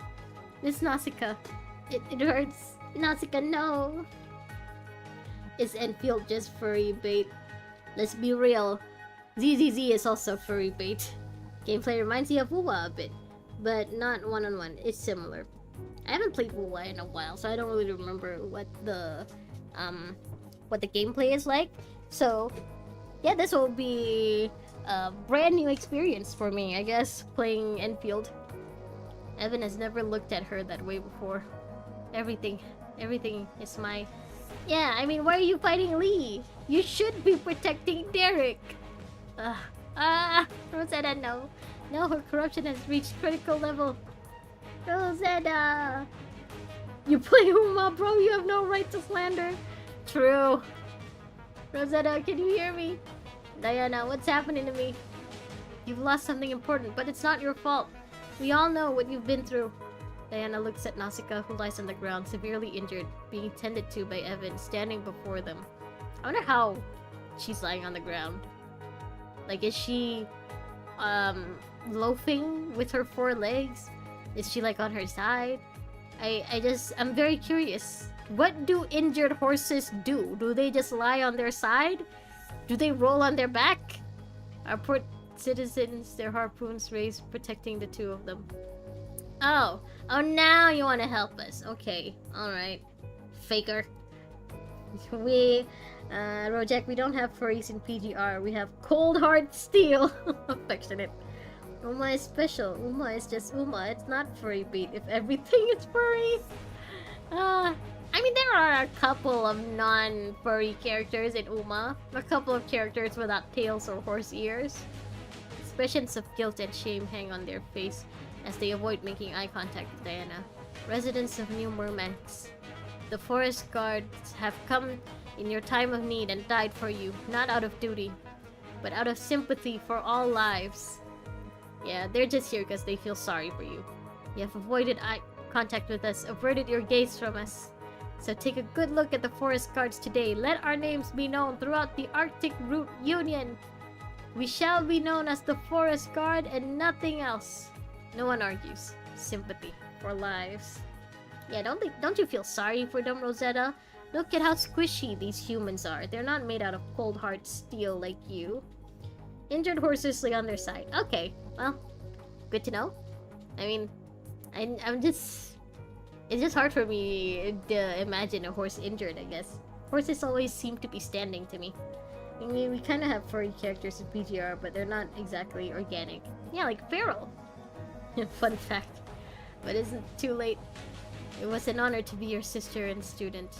Miss Nausicaa. It hurts. Nausicaa, no! Is Enfield just furry bait? Let's be real. ZZZ is also furry bait. Gameplay reminds me of Wuwa a bit, but not one-on-one. It's similar. I haven't played Wuwa in a while, so I don't really remember what the gameplay is like. So, yeah, this will be a brand new experience for me, I guess, playing Enfield. Evan has never looked at her that way before. Everything is my... Yeah, I mean, why are you fighting Lee? You should be protecting Derek. Rosetta, no. No, her corruption has reached critical level. Rosetta! You play Uma, bro, you have no right to slander. True. Rosetta, can you hear me? Diana, what's happening to me? You've lost something important, but it's not your fault. We all know what you've been through. Diana looks at Nausicaa, who lies on the ground, severely injured, being tended to by Evan, standing before them. I wonder how she's lying on the ground. Like, is she, loafing with her 4 legs? Is she, like, on her side? I'm very curious. What do injured horses do? Do they just lie on their side? Do they roll on their back? Our port citizens, their harpoons raised, protecting the 2 of them. Oh, now you want to help us. Okay, alright. Faker. Rojak, we don't have furries in PGR. We have cold hard steel. Affectionate. Uma is special. Uma is just Uma. It's not furry bait if everything is furry. I mean, there are a couple of non-furry characters in Uma. A couple of characters without tails or horse ears. Expressions of guilt and shame hang on their face as they avoid making eye contact with Diana. Residents of New Mermanx, the forest guards have come in your time of need and died for you, not out of duty, but out of sympathy for all lives. Yeah, they're just here because they feel sorry for you. You have avoided eye contact with us, averted your gaze from us. So take a good look at the forest guards today. Let our names be known throughout the Arctic Route Union. We shall be known as the Forest Guard and nothing else. No one argues. Sympathy for lives. Yeah, don't you feel sorry for them, Rosetta? Look at how squishy these humans are. They're not made out of cold hard steel like you. Injured horses lay on their side. Okay, well, good to know. I mean, I'm just... It's just hard for me to imagine a horse injured, I guess. Horses always seem to be standing to me. I mean, we kind of have furry characters in PGR, but they're not exactly organic. Yeah, like Feral. Fun fact. But isn't too late. It was an honor to be your sister and student.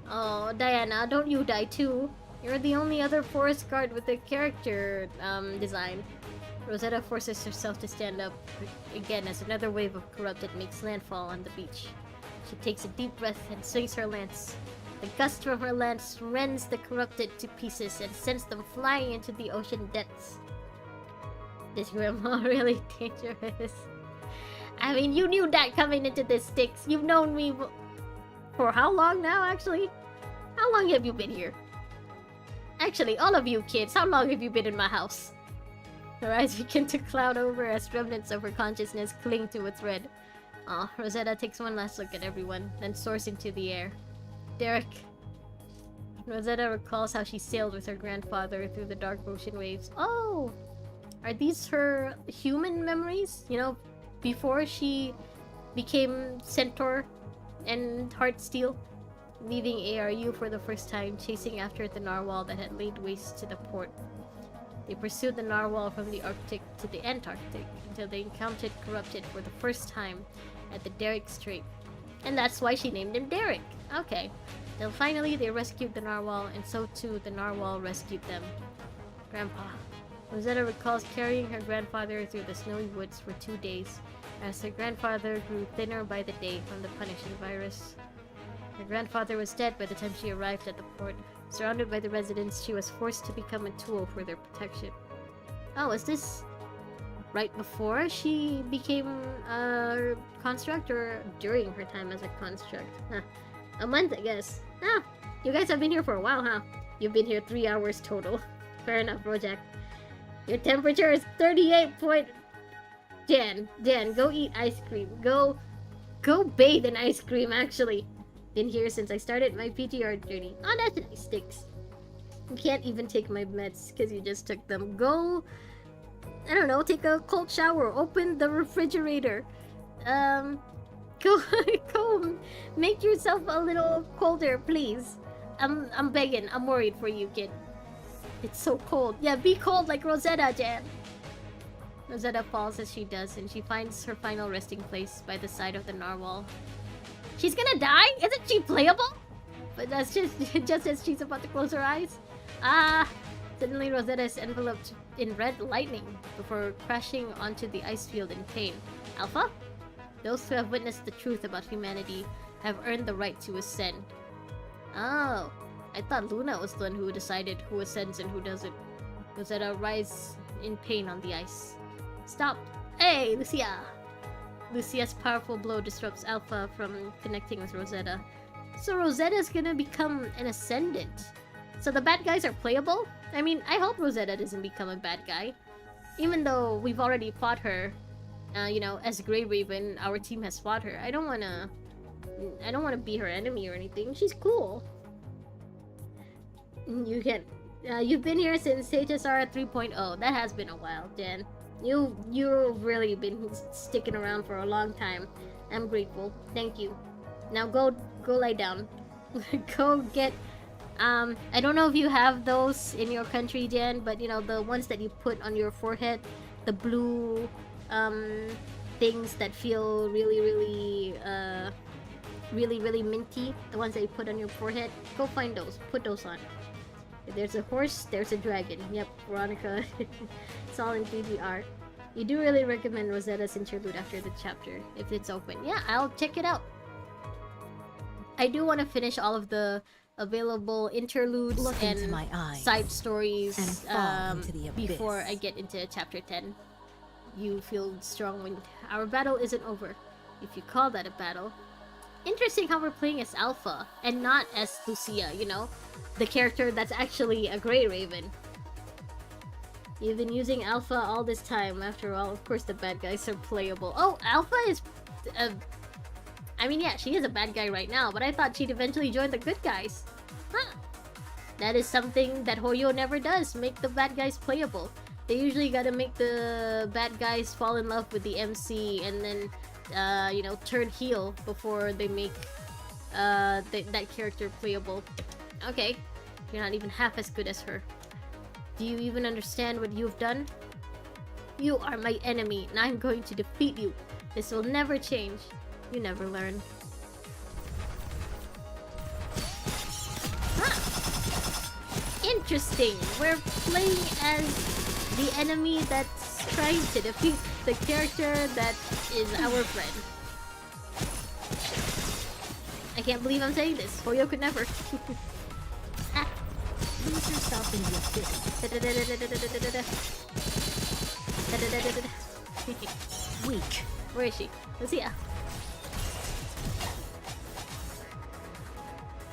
Oh, Diana, don't you die too. You're the only other forest guard with a character design. Rosetta forces herself to stand up again as another wave of corrupted makes landfall on the beach. She takes a deep breath and swings her lance. The gust from her lance rends the corrupted to pieces and sends them flying into the ocean depths. Is Grandma really dangerous? I mean, you knew that coming into this, Styx. You've known me for how long now, actually? How long have you been here? Actually, all of you kids, how long have you been in my house? Her eyes begin to cloud over as remnants of her consciousness cling to a thread. Aw, Rosetta takes one last look at everyone, then soars into the air. Derek. Rosetta recalls how she sailed with her grandfather through the dark ocean waves. Oh! Are these her human memories? You know, before she became Centaur and Heartsteel? Leaving ARU for the first time, chasing after the narwhal that had laid waste to the port. They pursued the narwhal from the Arctic to the Antarctic until they encountered Corrupted for the first time at the Derek Strait. And that's why she named him Derek. Okay. Then finally they rescued the narwhal, and so too the narwhal rescued them. Grandpa. Rosetta recalls carrying her grandfather through the snowy woods for 2 days, as her grandfather grew thinner by the day from the punishing virus. Her grandfather was dead by the time she arrived at the port. Surrounded by the residents, she was forced to become a tool for their protection. Oh, is this right before she became a construct, or during her time as a construct? Huh. A month, I guess. Ah, you guys have been here for a while, huh? You've been here 3 hours total. Fair enough, Rojak. Your temperature is 38 point... Jan, go eat ice cream. Go bathe in ice cream, actually. Been here since I started my PTR journey. Oh, that's nice, Sticks. You can't even take my meds because you just took them. Go, I don't know, take a cold shower. Open the refrigerator. Go, go make yourself a little colder, please. I'm begging. I'm worried for you, kid. It's so cold. Yeah, be cold like Rosetta, Jan. Rosetta falls as she does, and she finds her final resting place by the side of the narwhal. She's gonna die? Isn't she playable? But that's just as she's about to close her eyes. Suddenly Rosetta is enveloped in red lightning before crashing onto the ice field in pain. Alpha? Those who have witnessed the truth about humanity have earned the right to ascend. Oh, I thought Luna was the one who decided who ascends and who doesn't. Rosetta rise in pain on the ice. Stop! Hey, Lucia! Lucia's powerful blow disrupts Alpha from connecting with Rosetta. So Rosetta's gonna become an ascendant. So the bad guys are playable? I mean, I hope Rosetta doesn't become a bad guy. Even though we've already fought her, you know, as Grey Raven, our team has fought her. I don't wanna be her enemy or anything. She's cool. You can, you've been here since HSR 3.0. That has been a while, Jen. You've really been sticking around for a long time. I'm grateful. Thank you. Now go lie down. Go get I don't know if you have those in your country, Jen, but you know, the ones that you put on your forehead, the blue things that feel really minty, the ones that you put on your forehead. Go find those. Put those on. If there's a horse, there's a dragon. Yep, Veronica. It's all in 3DR. You do really recommend Rosetta's interlude after the chapter, if it's open. Yeah, I'll check it out. I do want to finish all of the available interludes and side stories before I get into chapter 10. You feel strong when our battle isn't over, if you call that a battle. Interesting how we're playing as Alpha and not as Lucia, you know? The character that's actually a Grey Raven. You've been using Alpha all this time. After all, of course the bad guys are playable. Oh, Alpha is... I mean, yeah, she is a bad guy right now, but I thought she'd eventually join the good guys. Huh. That is something that Hoyo never does, make the bad guys playable. They usually gotta make the bad guys fall in love with the MC and then, you know, turn heel before they make that character playable. Okay, you're not even half as good as her. Do you even understand what you've done? You are my enemy, and I'm going to defeat you. This will never change. You never learn. Huh. Interesting. We're playing as the enemy that's trying to defeat the character that is our friend. I can't believe I'm saying this. Hoyo could never. Lose yourself in the abyss. Weak. Where is she? Lucia.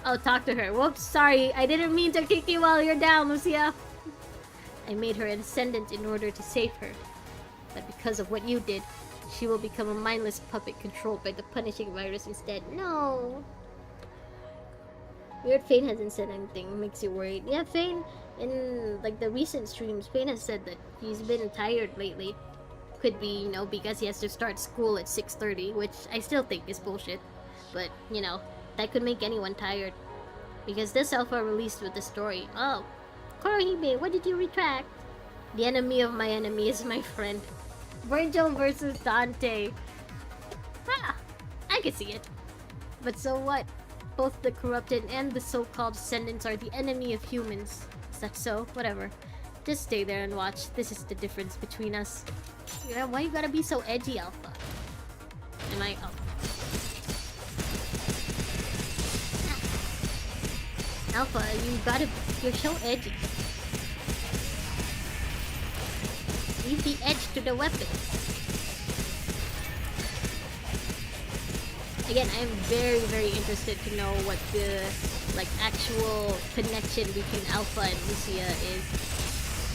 Oh, talk to her. Whoops, sorry. I didn't mean to kick you while you're down, Lucia. I made her an ascendant in order to save her. But because of what you did, she will become a mindless puppet controlled by the punishing virus instead. No. Weird Fane hasn't said anything. Makes you worried. Yeah, Fane, in like the recent streams, Fane has said that he's been tired lately. Could be, you know, because he has to start school at 6:30, which I still think is bullshit. But, you know, that could make anyone tired. Because this alpha released with the story. Oh, Korohime, what did you retract? The enemy of my enemy is my friend. Virgil versus Dante. Ah, I can see it. But so what? Both the corrupted and the so-called descendants are the enemy of humans. Is that so? Whatever. Just stay there and watch. This is the difference between us. Yeah, why you gotta be so edgy, Alpha? Am I... Oh. Alpha, you're so edgy. Leave the edge to the weapon. Again, I'm very interested to know what the like actual connection between Alpha and Lucia is.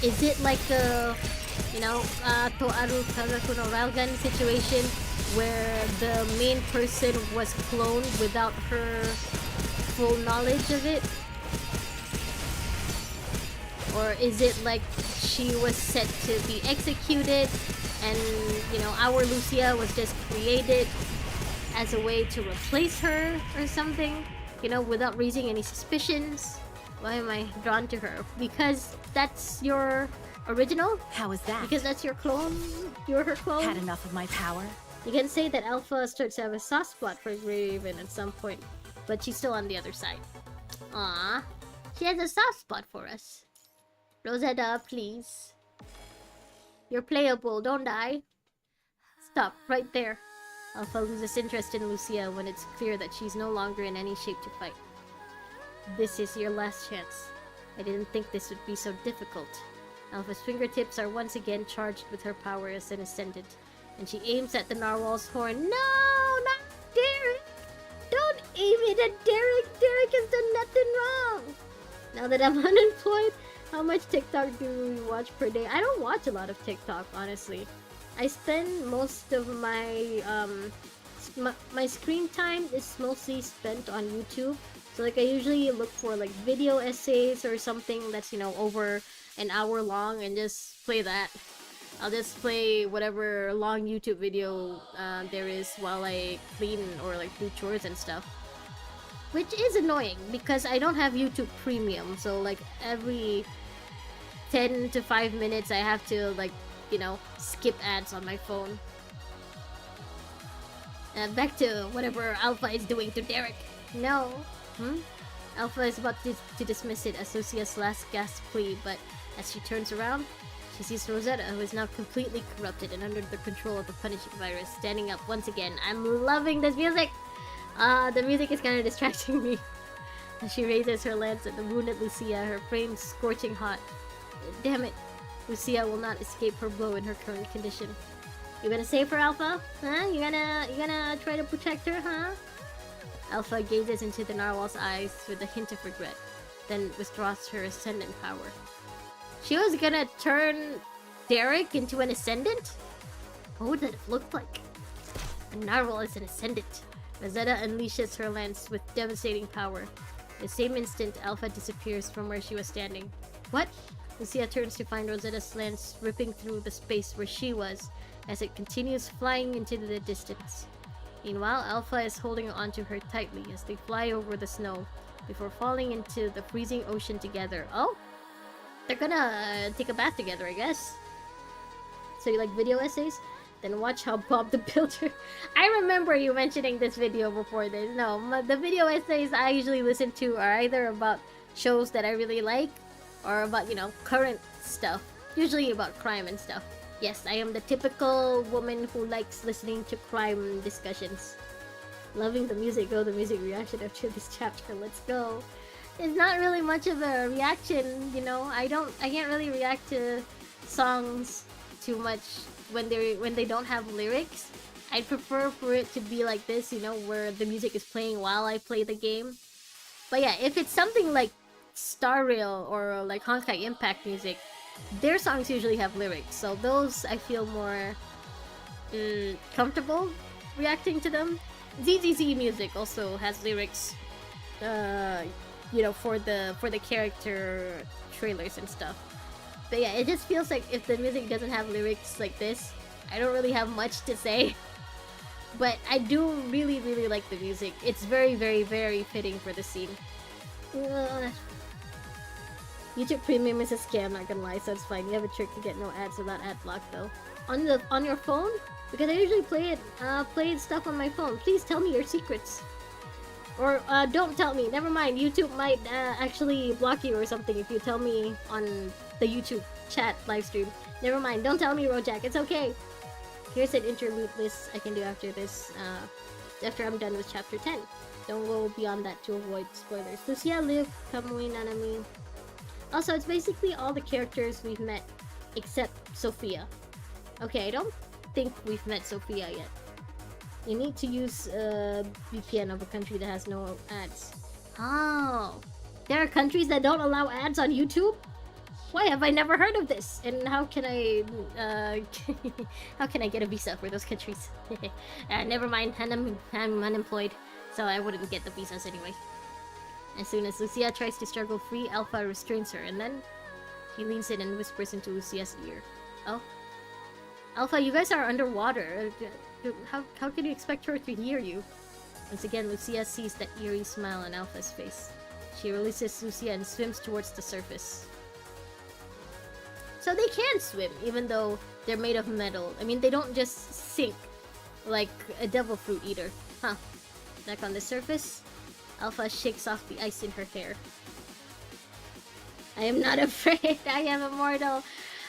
Is it like the, Toaru Kagaku no Railgun situation where the main person was cloned without her full knowledge of it? Or is it like she was set to be executed and, our Lucia was just created as a way to replace her or something, without raising any suspicions? Why am I drawn to her? Because that's your original? How is that? Because that's your clone? You're her clone? Had enough of my power? You can say that Alpha starts to have a soft spot for Raven at some point, but she's still on the other side. Ah, she has a soft spot for us. Rosetta, please. You're playable, don't die. Stop, right there. Alpha loses interest in Lucia when it's clear that she's no longer in any shape to fight. This is your last chance. I didn't think this would be so difficult. Alpha's fingertips are once again charged with her power as an Ascendant, and she aims at the narwhal's horn. No, not Derek! Don't aim it at Derek! Derek has done nothing wrong! Now that I'm unemployed, how much TikTok do you watch per day? I don't watch a lot of TikTok, honestly. I spend most of my screen time is mostly spent on YouTube. So like I usually look for like video essays or something that's, over an hour long and just play that. I'll just play whatever long YouTube video there is while I clean or like do chores and stuff. Which is annoying because I don't have YouTube Premium. So like every 10 to 5 minutes I have to like, skip ads on my phone. Back to whatever Alpha is doing to Derek. No. Alpha is about to dismiss it as Lucia's last gasp plea, but as she turns around, she sees Rosetta, who is now completely corrupted and under the control of the punishing virus, standing up once again. I'm loving this music! The music is kind of distracting me. As she raises her lance at the wounded Lucia, her frame scorching hot. Damn it. Lucia will not escape her blow in her current condition. You gonna save her, Alpha? Huh? You gonna try to protect her, huh? Alpha gazes into the narwhal's eyes with a hint of regret, then withdraws her Ascendant power. She was gonna turn Derek into an Ascendant? What would that have looked like? A narwhal is an Ascendant. Rosetta unleashes her lance with devastating power. The same instant, Alpha disappears from where she was standing. What? Lucia turns to find Rosetta's lance ripping through the space where she was, as it continues flying into the distance. Meanwhile, Alpha is holding onto her tightly as they fly over the snow before falling into the freezing ocean together. Oh? They're gonna take a bath together, I guess. So you like video essays? Then watch how Bob the Builder... I remember you mentioning this video before this. No, the video essays I usually listen to are either about shows that I really like or about, current stuff. Usually about crime and stuff. Yes, I am the typical woman who likes listening to crime discussions. Loving the music. The music reaction after this chapter. Let's go. It's not really much of a reaction, I can't really react to songs too much when they don't have lyrics. I'd prefer for it to be like this, where the music is playing while I play the game. But yeah, if it's something like Star Rail or like Honkai Impact music, their songs usually have lyrics, so those I feel more comfortable reacting to them. ZZZ music also has lyrics, for the character trailers and stuff. But yeah, it just feels like if the music doesn't have lyrics like this, I don't really have much to say. But I do really, really like the music. It's very, very, very fitting for the scene. YouTube Premium is a scam, not gonna lie, so it's fine. You have a trick to get no ads without ad block though. On your phone? Because I usually play stuff on my phone. Please tell me your secrets. Or don't tell me. Never mind. YouTube might actually block you or something if you tell me on the YouTube chat livestream. Never mind. Don't tell me, Rojak. It's okay. Here's an interlude list I can do after this. After I'm done with chapter 10. Don't go beyond that to avoid spoilers. Lucia, Liv, Kamui, Nanami. Also, it's basically all the characters we've met except Sophia. Okay, I don't think we've met Sophia yet. You need to use a VPN of a country that has no ads. Oh, there are countries that don't allow ads on YouTube? Why have I never heard of this? And how can I, how can I get a visa for those countries? Never mind, I'm unemployed, so I wouldn't get the visas anyway. As soon as Lucia tries to struggle free, Alpha restrains her, and then he leans in and whispers into Lucia's ear. Oh? Alpha, you guys are underwater. How can you expect her to hear you? Once again, Lucia sees that eerie smile on Alpha's face. She releases Lucia and swims towards the surface. So they can swim, even though they're made of metal. I mean, they don't just sink like a devil fruit eater. Huh. Back on the surface, Alpha shakes off the ice in her hair. I am not afraid. I am immortal.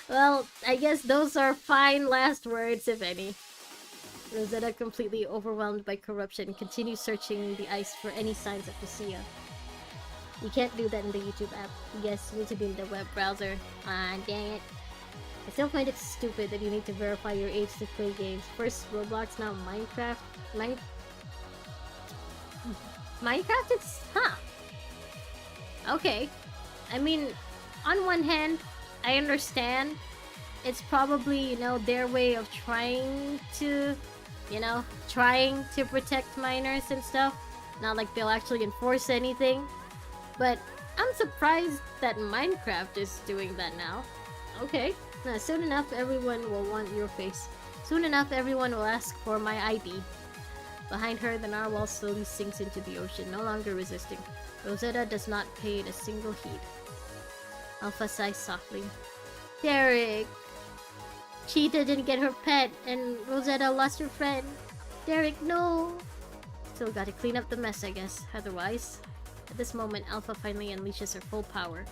Well, I guess those are fine last words, if any. Rosetta, completely overwhelmed by corruption, continues searching the ice for any signs of Lucia. You can't do that in the YouTube app. Yes, you need to be in the web browser. Ah, dang it. I still find it stupid that you need to verify your age to play games. First Roblox, now Minecraft. Minecraft? It's... huh. Okay. I mean, on one hand, I understand. It's probably, you know, their way of trying to, trying to protect minors and stuff. Not like they'll actually enforce anything. But I'm surprised that Minecraft is doing that now. Okay. Now, soon enough, everyone will want your face. Soon enough, everyone will ask for my ID. Behind her, the narwhal slowly sinks into the ocean, no longer resisting. Rosetta does not pay it a single heed. Alpha sighs softly. Derek! Cheetah didn't get her pet, and Rosetta lost her friend. Derek, no! Still gotta clean up the mess, I guess. Otherwise... At this moment, Alpha finally unleashes her full power.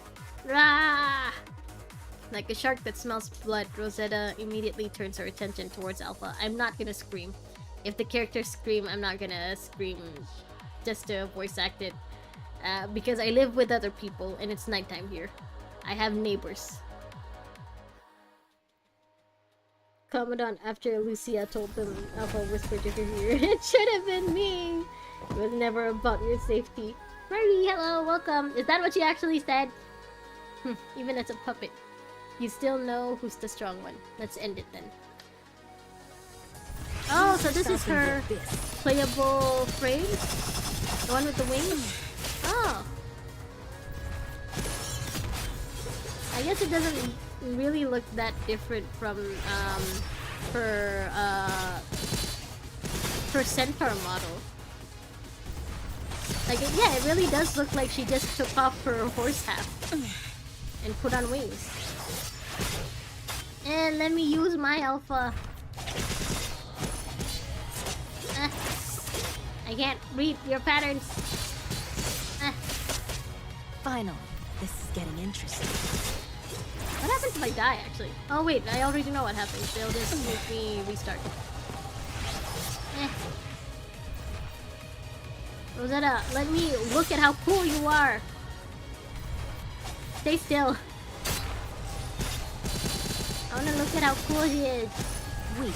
Rah! Like a shark that smells blood, Rosetta immediately turns her attention towards Alpha. I'm not gonna scream. If the characters scream, I'm not gonna scream just to voice act it. Because I live with other people, and it's nighttime here. I have neighbors. Commandant, after Lucia told them, Alpha whispered to her ear, "It should have been me! It was never about your safety." Marie, hello, welcome. Is that what she actually said? Even as a puppet. You still know who's the strong one. Let's end it then. Oh, so this is her playable frame? The one with the wings? Oh. I guess it doesn't really look that different from her centaur model. Like, yeah, it really does look like she just took off her horse hat and put on wings. And let me use my Alpha. I can't read your patterns. Finally, this is getting interesting. What happens if I die, actually? Oh wait, I already know what happens. They'll just make me restart. Rosetta, let me look at how cool you are. Stay still. I wanna look at how cool he is. Weak.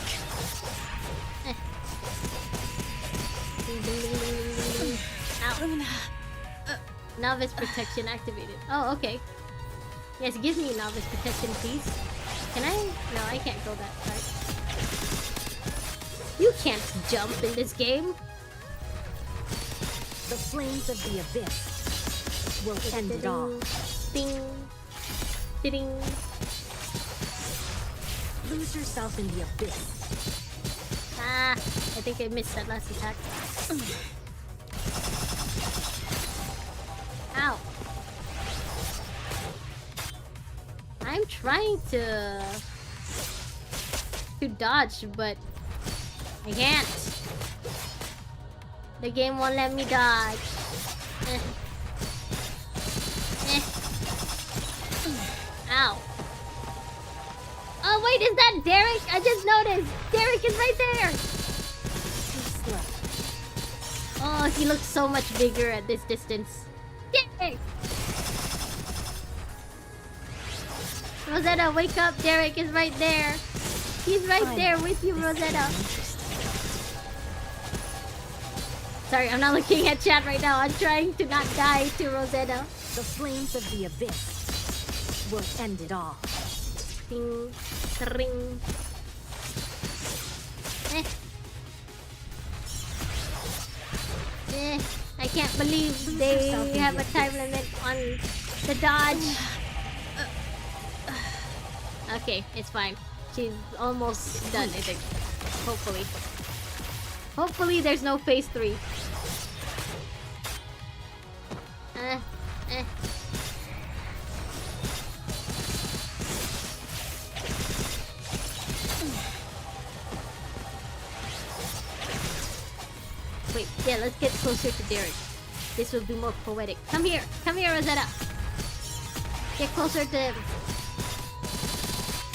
Ow. Novice protection activated. Oh, okay. Yes, give me novice protection, please. Can I? No, I can't go that far. You can't jump in this game. The flames of the abyss will end it all. Ding. Ding. Lose yourself in the abyss. Ah, I think I missed that last attack. Ow. I'm trying to dodge, but I can't. The game won't let me dodge. Ow. Oh wait, is that Derek? I just noticed. Derek is right there. Oh, he looks so much bigger at this distance. Derek! Rosetta, wake up. Derek is right there. He's right there with you, Rosetta. Sorry, I'm not looking at chat right now. I'm trying to not die to Rosetta. The flames of the abyss will end it all. Ding, ring. I can't believe they have a time limit on the dodge. Okay, it's fine. She's almost done, I think. Hopefully. Hopefully there's no phase 3. Wait, yeah, let's get closer to Derek. This will be more poetic. Come here, Rosetta. Get closer to him.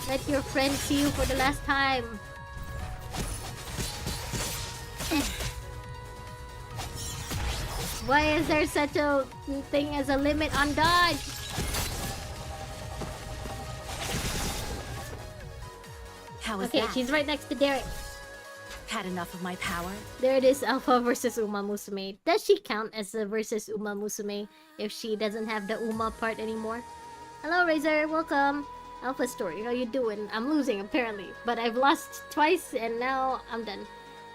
Let your friend see you for the last time. Why is there such a thing as a limit on dodge? How is Okay, that? she's right next to Derek. Had enough of my power? There it is, Alpha versus Uma Musume. Does she count as a versus Uma Musume if she doesn't have the Uma part anymore? Hello, Razor. Welcome. Alpha story. How you doing? I'm losing, apparently. But I've lost twice, and now I'm done.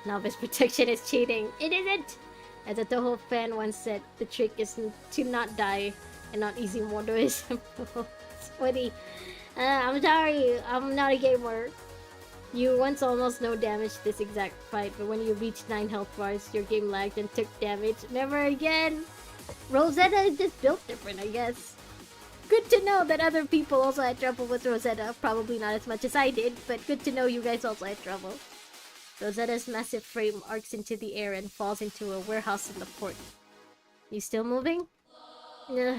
Novice protection is cheating. It isn't! As a Toho fan once said, the trick is to not die, and not easy mode is sweaty. I'm sorry. I'm not a gamer. You once almost no damage this exact fight, but when you reached 9 health bars, your game lagged and took damage. Never again! Rosetta is just built different, I guess. Good to know that other people also had trouble with Rosetta. Probably not as much as I did, but good to know you guys also had trouble. Rosetta's massive frame arcs into the air and falls into a warehouse in the port. You still moving? Ugh.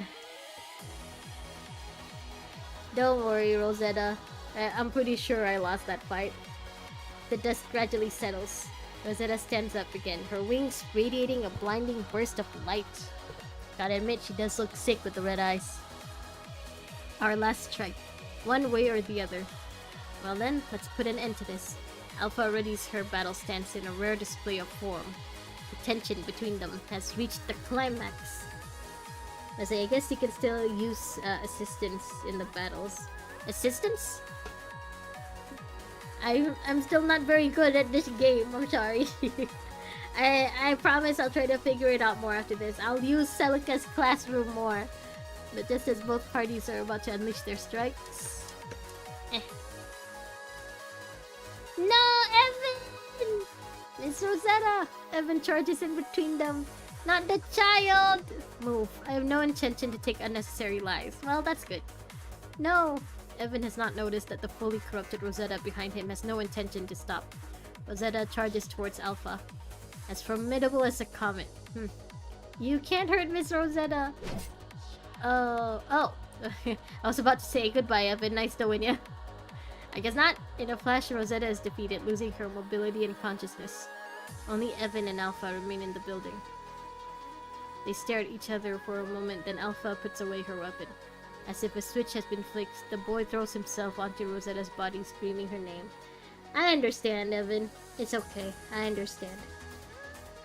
Don't worry, Rosetta. I'm pretty sure I lost that fight. The dust gradually settles. Rosetta stands up again, her wings radiating a blinding burst of light. Gotta admit, she does look sick with the red eyes. Our last strike. One way or the other. Well then, let's put an end to this. Alpha readies her battle stance in a rare display of form. The tension between them has reached the climax. I guess you can still use assistance in the battles. Assistance? I'm still not very good at this game, I'm sorry. I promise I'll try to figure it out more after this. I'll use Celica's classroom more. But just as both parties are about to unleash their strikes... No, Evan! Miss Rosetta! Evan charges in between them. Not the child! Move. I have no intention to take unnecessary lives. Well, that's good. No! Evan has not noticed that the fully corrupted Rosetta behind him has no intention to stop. Rosetta charges towards Alpha. As formidable as a comet. You can't hurt Miss Rosetta! Oh. I was about to say goodbye, Evan. Nice knowing ya. I guess not. In a flash, Rosetta is defeated, losing her mobility and consciousness. Only Evan and Alpha remain in the building. They stare at each other for a moment, then Alpha puts away her weapon. As if a switch has been flicked, the boy throws himself onto Rosetta's body, screaming her name. I understand, Evan. It's okay. I understand.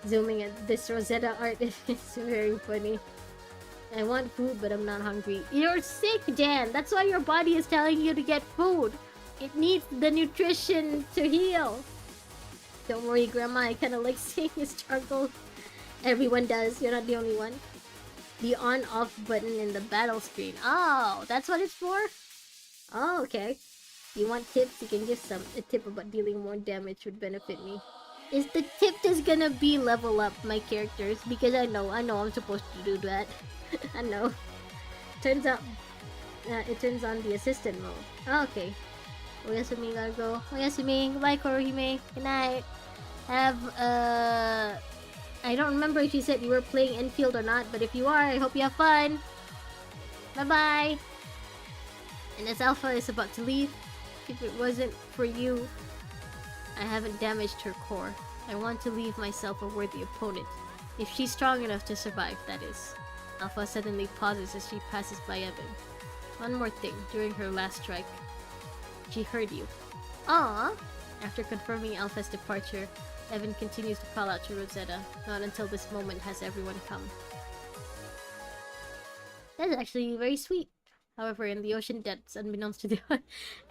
Zooming at this Rosetta art is very funny. I want food, but I'm not hungry. You're sick, Jan! That's why your body is telling you to get food! It needs the nutrition to heal! Don't worry, Grandma. I kinda like seeing you struggle. Everyone does. You're not the only one. The on-off button in the battle screen. Oh, that's what it's for? Oh, okay. You want tips? You can give some. A tip about dealing more damage would benefit me. Is the tip just gonna be level up my characters? Because I know I'm supposed to do that. I know. Turns out, it turns on the assistant mode. Oh, okay. Oyasumi, gotta go. Oyasumi, goodbye, Korohime. Good night. Have, I don't remember if you said you were playing Enfield or not, but if you are, I hope you have fun. Bye-bye. And as Alpha is about to leave, if it wasn't for you, I haven't damaged her core. I want to leave myself a worthy opponent. If she's strong enough to survive, that is. Alpha suddenly pauses as she passes by Evan. One more thing, during her last strike, she heard you. Aww! After confirming Alpha's departure, Evan continues to call out to Rosetta. Not until this moment has everyone come. That's actually very sweet. However, in the ocean depths, unbeknownst to the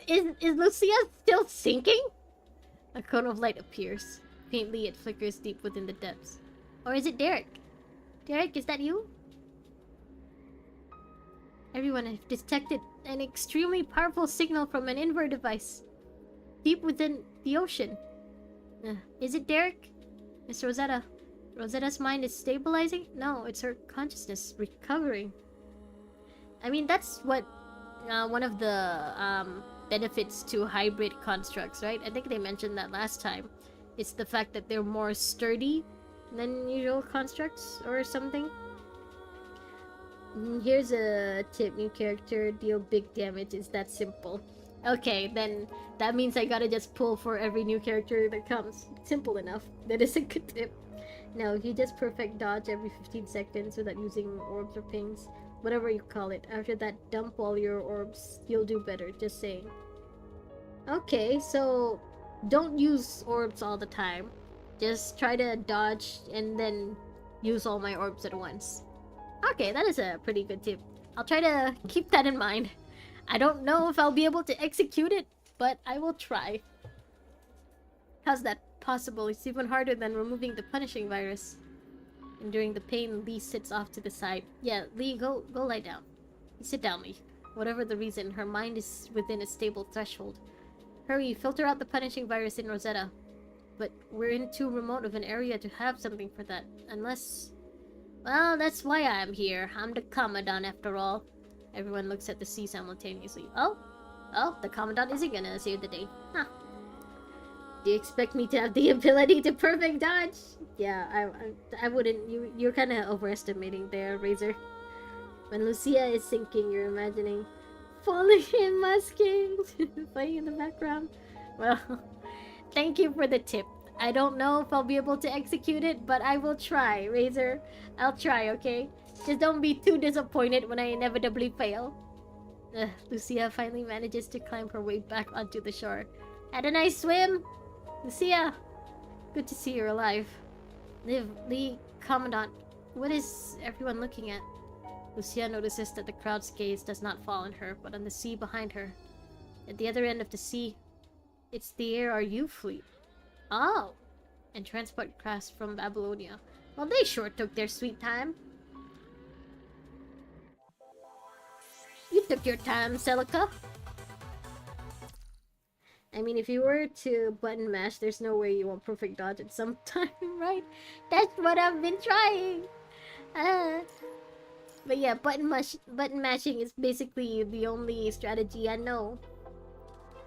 is Lucia still sinking? A cone of light appears. Faintly, it flickers deep within the depths. Or is it Derek? Derek, is that you? Everyone has detected an extremely powerful signal from an invert device deep within the ocean. Is it Derek? Miss Rosetta. Rosetta's mind is stabilizing? No, it's her consciousness recovering. I mean, that's what one of the benefits to hybrid constructs, right? I think they mentioned that last time. It's the fact that they're more sturdy than usual constructs or something. Here's a tip. New character, deal big damage. It's that simple. Okay, then that means I gotta just pull for every new character that comes. Simple enough. That is a good tip. Now, if you just perfect dodge every 15 seconds without using orbs or pings, whatever you call it, after that, dump all your orbs. You'll do better, just saying. Okay, so don't use orbs all the time. Just try to dodge and then use all my orbs at once. Okay, that is a pretty good tip. I'll try to keep that in mind. I don't know if I'll be able to execute it, but I will try. How's that possible? It's even harder than removing the punishing virus. Enduring the pain, Lee sits off to the side. Yeah, Lee, go lie down. Sit down, Lee. Whatever the reason, her mind is within a stable threshold. Hurry, filter out the punishing virus in Rosetta. But we're in too remote of an area to have something for that. Unless... Well, that's why I'm here. I'm the Commandant after all. Everyone looks at the sea simultaneously. Oh, the Commandant isn't gonna save the day. Huh. Do you expect me to have the ability to perfect dodge? Yeah, I wouldn't. You're kind of overestimating there, Razor. When Lucia is sinking, you're imagining falling in musking, playing in the background. Well, thank you for the tip. I don't know if I'll be able to execute it, but I will try, Razor. I'll try, okay? Just don't be too disappointed when I inevitably fail. Lucia finally manages to climb her way back onto the shore. Had a nice swim? Lucia! Good to see you're alive. Liv, Lee, Commandant, what is everyone looking at? Lucia notices that the crowd's gaze does not fall on her, but on the sea behind her. At the other end of the sea, it's the EX00 fleet. Oh! And transport crafts from Babylonia. Well, they sure took their sweet time. You took your time, Celica. I mean, if you were to button mash, there's no way you won't perfect dodge at some time, right? That's what I've been trying! But yeah, button mashing is basically the only strategy I know.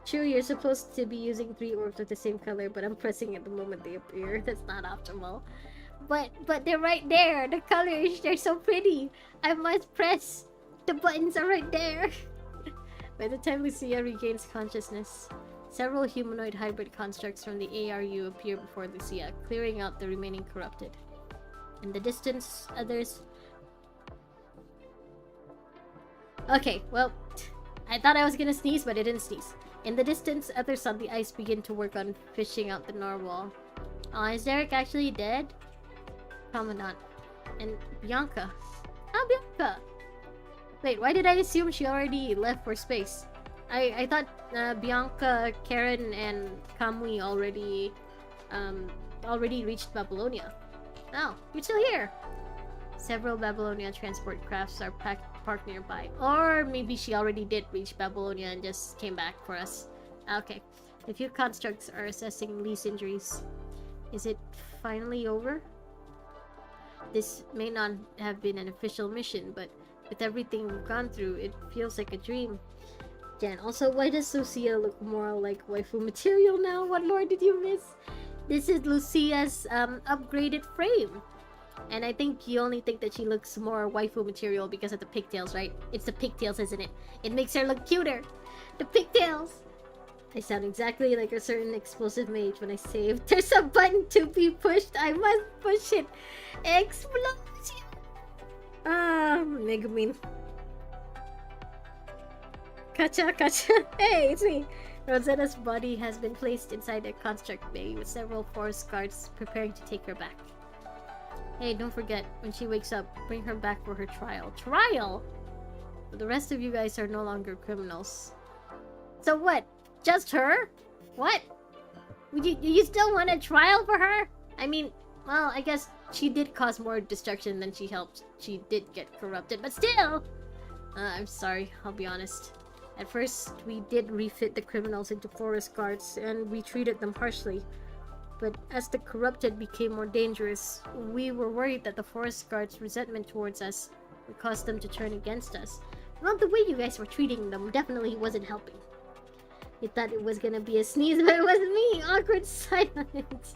Sure, you're supposed to be using 3 orbs of the same color, but I'm pressing at the moment they appear. That's not optimal. But they're right there! The colors, they're so pretty! I must press! The buttons are right there! By the time Lucia regains consciousness, several humanoid hybrid constructs from the EX00 appear before Lucia, clearing out the remaining corrupted. In the distance, others... Okay, well, I thought I was gonna sneeze, but I didn't sneeze. In the distance, others on the ice begin to work on fishing out the narwhal. Is Derek actually dead? Commandant. And Bianca. Bianca! Wait, why did I assume she already left for space? I thought Bianca, Karen, and Kamui already reached Babylonia. Oh, you're still here! Several Babylonia transport crafts are parked nearby. Or maybe she already did reach Babylonia and just came back for us. Okay. A few constructs are assessing Lee's injuries. Is it finally over? This may not have been an official mission, but with everything we've gone through, it feels like a dream. Jen, also, why does Lucia look more like waifu material now? What lore did you miss? This is Lucia's upgraded frame. And I think you only think that she looks more waifu material because of the pigtails, right? It's the pigtails, isn't it? It makes her look cuter! The pigtails! I sound exactly like a certain explosive mage when I say if there's a button to be pushed, I must push it! Explosion! Megumin. Kacha, kacha! Hey, it's me! Rosetta's body has been placed inside a construct bay with several forest guards preparing to take her back. Hey, don't forget, when she wakes up, bring her back for her trial. Trial?! The rest of you guys are no longer criminals. So what? Just her? What? You still want a trial for her? I mean, well, I guess she did cause more destruction than she helped. She did get corrupted, but still! I'm sorry, I'll be honest. At first, we did refit the criminals into forest guards, and we treated them harshly. But as the corrupted became more dangerous, we were worried that the forest guards' resentment towards us would cause them to turn against us. Well, the way you guys were treating them definitely wasn't helping. You thought it was gonna be a sneeze, but it was me! Awkward silence!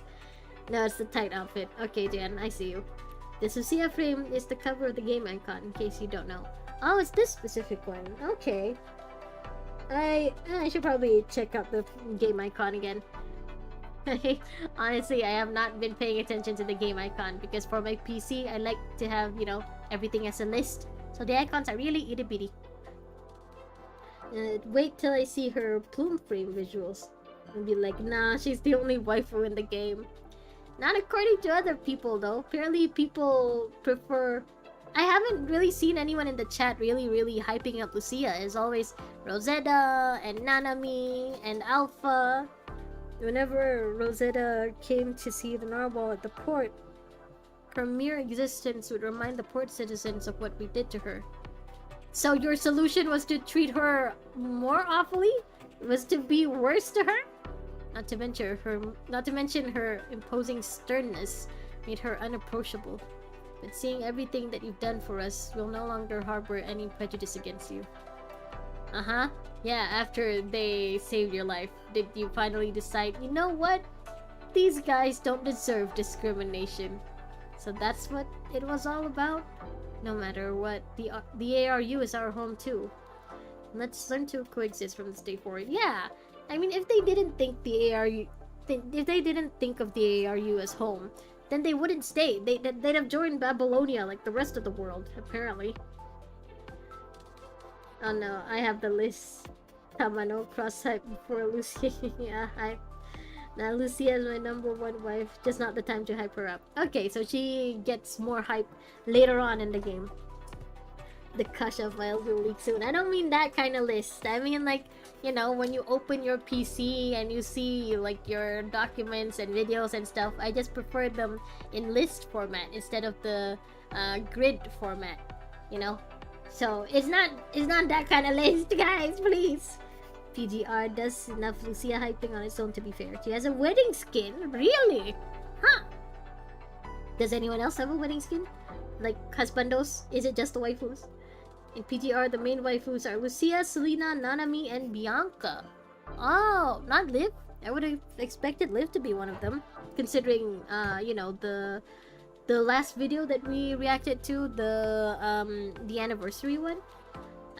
No, it's the tight outfit. Okay, Jan, I see you. The Sucia frame is the cover of the game icon, in case you don't know. Oh, it's this specific one. Okay. I should probably check out the game icon again. Honestly, I have not been paying attention to the game icon because for my PC, I like to have, you know, everything as a list. So the icons are really itty bitty. Wait till I see her plume frame visuals and be like, nah, she's the only waifu in the game. Not according to other people though. Apparently people prefer... I haven't really seen anyone in the chat really hyping up Lucia. It's always Rosetta and Nanami and Alpha. Whenever Rosetta came to see the narwhal at the port, her mere existence would remind the port citizens of what we did to her. So your solution was to treat her more awfully? It was to be worse to her? Not to mention her imposing sternness made her unapproachable. But seeing everything that you've done for us, we'll no longer harbor any prejudice against you. Uh-huh. Yeah, after they saved your life, did you finally decide, you know what? These guys don't deserve discrimination. So that's what it was all about? No matter what, the ARU is our home too. Let's learn to coexist from this day forward. Yeah! I mean, if they didn't think the ARU... If they didn't think of the ARU as home, then they wouldn't stay. They'd have joined Babylonia like the rest of the world, apparently. Oh no, I have the list. Tamano cross-hype before Lucia. Yeah, now Lucia is my #1 wife, just not the time to hype her up. Okay, so she gets more hype later on in the game. The Kasha files will leak soon. I don't mean that kind of list. I mean like, you know, when you open your PC and you see like your documents and videos and stuff, I just prefer them in list format instead of the grid format, you know? So it's not that kind of list, guys, please. PGR does enough Lucia hyping on its own, to be fair. She has a wedding skin? Really? Huh. Does anyone else have a wedding skin? Like husbandos? Is it just the waifus? In PGR, the main waifus are Lucia, Selena, Nanami, and Bianca. Oh, not Liv? I would have expected Liv to be one of them. Considering, you know, the last video that we reacted to, the anniversary one.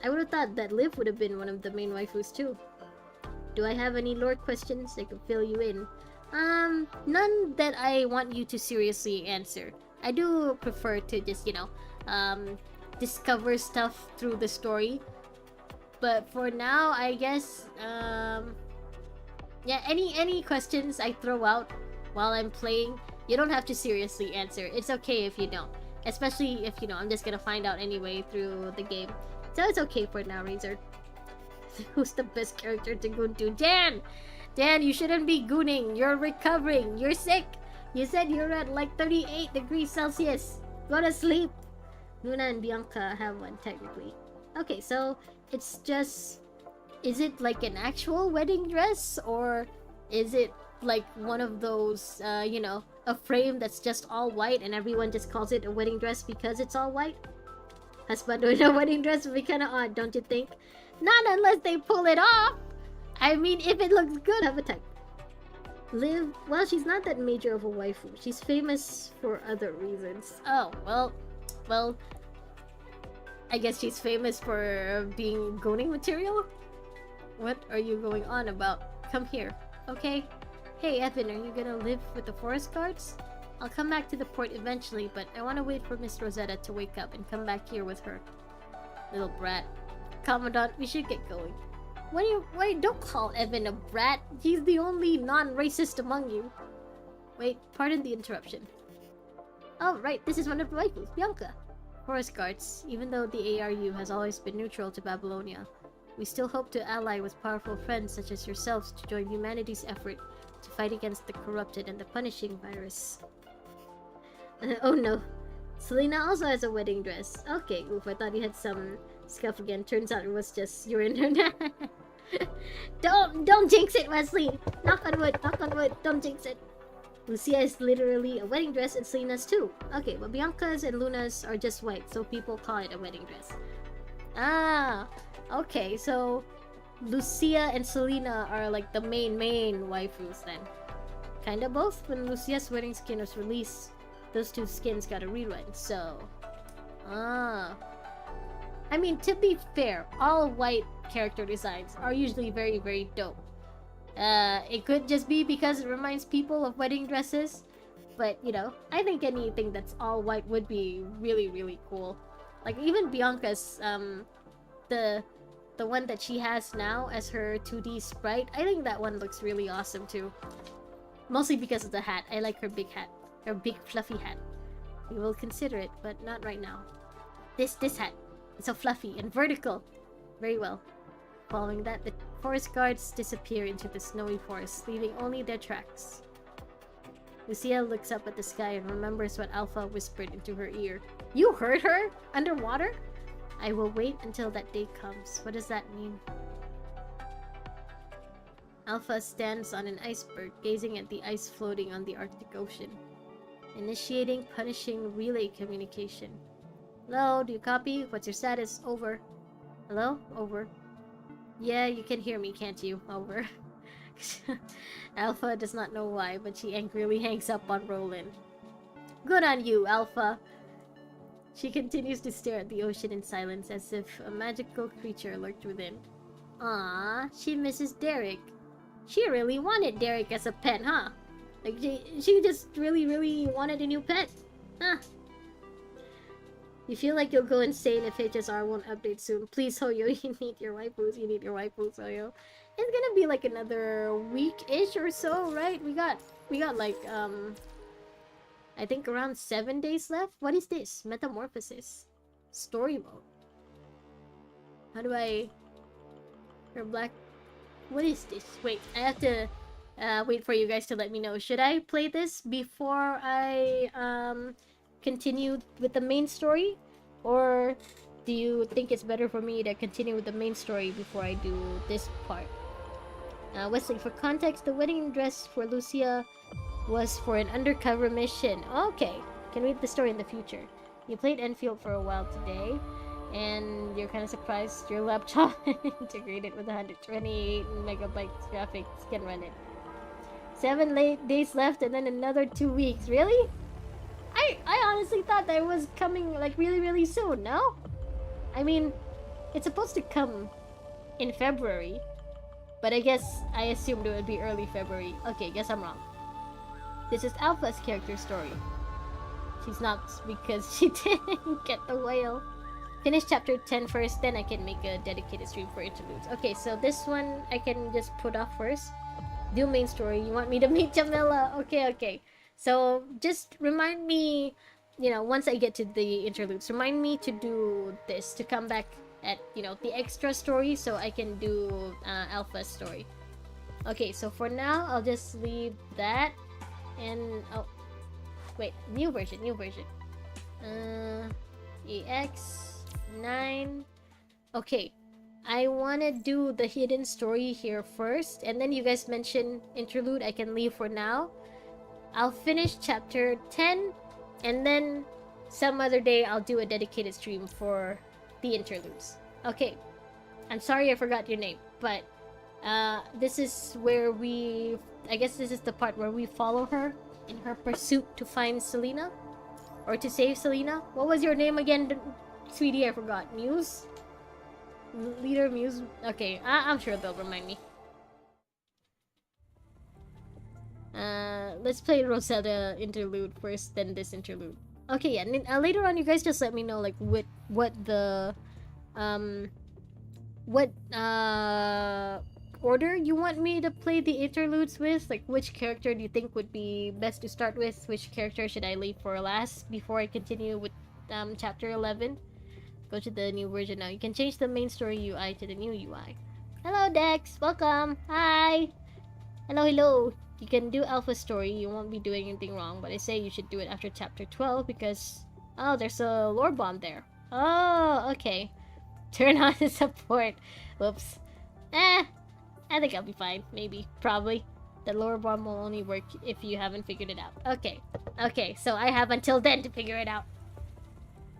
I would have thought that Liv would have been one of the main waifus too. Do I have any lore questions that could fill you in? None that I want you to seriously answer. I do prefer to just, you know, discover stuff through the story. But for now, I guess, yeah, any questions I throw out while I'm playing, you don't have to seriously answer. It's okay if you don't. Especially if, you know, I'm just gonna find out anyway through the game. So it's okay for now, Razor. Who's the best character to goon to? Dan! Dan, you shouldn't be gooning. You're recovering. You're sick. You said you're at like 38 degrees Celsius. Go to sleep. Luna and Bianca have one, technically. Okay, so it's just... Is it like an actual wedding dress? Or is it like one of those, you know, a frame that's just all white and everyone just calls it a wedding dress because it's all white? Husband in a wedding dress would be kind of odd, don't you think? Not unless they pull it off! I mean, if it looks good, have a type. Liv, well, she's not that major of a waifu. She's famous for other reasons. Oh, well, I guess she's famous for being gooning material? What are you going on about? Come here, okay? Hey, Evan, are you gonna live with the forest guards? I'll come back to the port eventually, but I want to wait for Miss Rosetta to wake up and come back here with her. Little brat. Commandant, we should get going. Wait, don't call Evan a brat. He's the only non-racist among you. Wait, pardon the interruption. Oh, right, this is one of the waifus, Bianca. Forest guards, even though the ARU has always been neutral to Babylonia, we still hope to ally with powerful friends such as yourselves to join humanity's effort to fight against the corrupted and the punishing virus. Oh no. Selena also has a wedding dress. Okay, oof, I thought you had some scuff again. Turns out it was just urine. Don't jinx it, Wesley! Knock on wood, don't jinx it. Lucia is literally a wedding dress and Selena's too. Okay, but Bianca's and Luna's are just white, so people call it a wedding dress. Ah, okay, so Lucia and Selena are like the main waifus then. Kinda both. When Lucia's wedding skin was released, those two skins got a rerun, so... Ah. I mean, to be fair, all white character designs are usually very, very dope. It could just be because it reminds people of wedding dresses, but, you know, I think anything that's all white would be really, really cool. Like, even Bianca's, the one that she has now as her 2D sprite, I think that one looks really awesome too. Mostly because of the hat. I like her big hat. Her big fluffy hat. We will consider it, but not right now. This hat. It's so fluffy and vertical. Very well. Following that, the forest guards disappear into the snowy forest, leaving only their tracks. Lucia looks up at the sky and remembers what Alpha whispered into her ear. You heard her? Underwater? I will wait until that day comes. What does that mean? Alpha stands on an iceberg, gazing at the ice floating on the Arctic Ocean. Initiating punishing relay communication. Hello, do you copy? What's your status? Over. Hello? Over. Yeah, you can hear me, can't you? Over. Alpha does not know why, but she angrily hangs up on Roland. Good on you, Alpha! She continues to stare at the ocean in silence as if a magical creature lurked within. Ah, she misses Derek. She really wanted Derek as a pet, huh? Like, she just really wanted a new pet. Huh. You feel like you'll go insane if HSR won't update soon. Please, Hoyo, you need your waifus. You need your waifus, Hoyo. It's gonna be like another week-ish or so, right? We got like, I think around 7 days left. What is this? Metamorphosis. Story mode. How do I... Her black... What is this? Wait, I have to wait for you guys to let me know. Should I play this before I continue with the main story? Or do you think it's better for me to continue with the main story before I do this part? Wesley, for context, the wedding dress for Lucia was for an undercover mission. Okay, can read the story in the future. You played Enfield for a while today, and you're kind of surprised your laptop integrated with 128 megabytes graphics can run it. 7 days left and then another 2 weeks. Really? I honestly thought that it was coming like really soon, no? I mean, it's supposed to come in February, but I guess I assumed it would be early February. Okay, guess I'm wrong. This is Alpha's character story. She's not because she didn't get the whale. Finish chapter 10 first, then I can make a dedicated stream for interludes. Okay, so this one I can just put off first. Do main story. You want me to meet Jamila? Okay. So just remind me, you know, once I get to the interludes, remind me to do this, to come back at, you know, the extra story so I can do Alpha's story. Okay, so for now, I'll just leave that. And, oh, wait, new version. EX9. Okay, I wanna do the hidden story here first, and then you guys mention interlude, I can leave for now. I'll finish chapter 10, and then some other day I'll do a dedicated stream for the interludes. Okay, I'm sorry I forgot your name, but this is where I guess this is the part where we follow her in her pursuit to find Selena, or to save Selena. What was your name again, sweetie? I forgot. Muse? Leader Muse? Okay, I'm sure they'll remind me. Let's play Rosetta interlude first, then this interlude. Okay, yeah, and later on you guys just let me know like what order you want me to play the interludes with. Like, which character do you think would be best to start with? Which character should I leave for last before I continue with chapter 11. Go to the new version now. You can change the main story UI to the new UI. Hello, Dex. Welcome. Hi. Hello, hello. You can do alpha story. You won't be doing anything wrong, but I say you should do it after chapter 12 because... Oh, there's a lore bomb there. Oh, okay. Turn on the support. Whoops. I think I'll be fine. Maybe. Probably. The lore bomb will only work if you haven't figured it out. Okay. Okay, so I have until then to figure it out.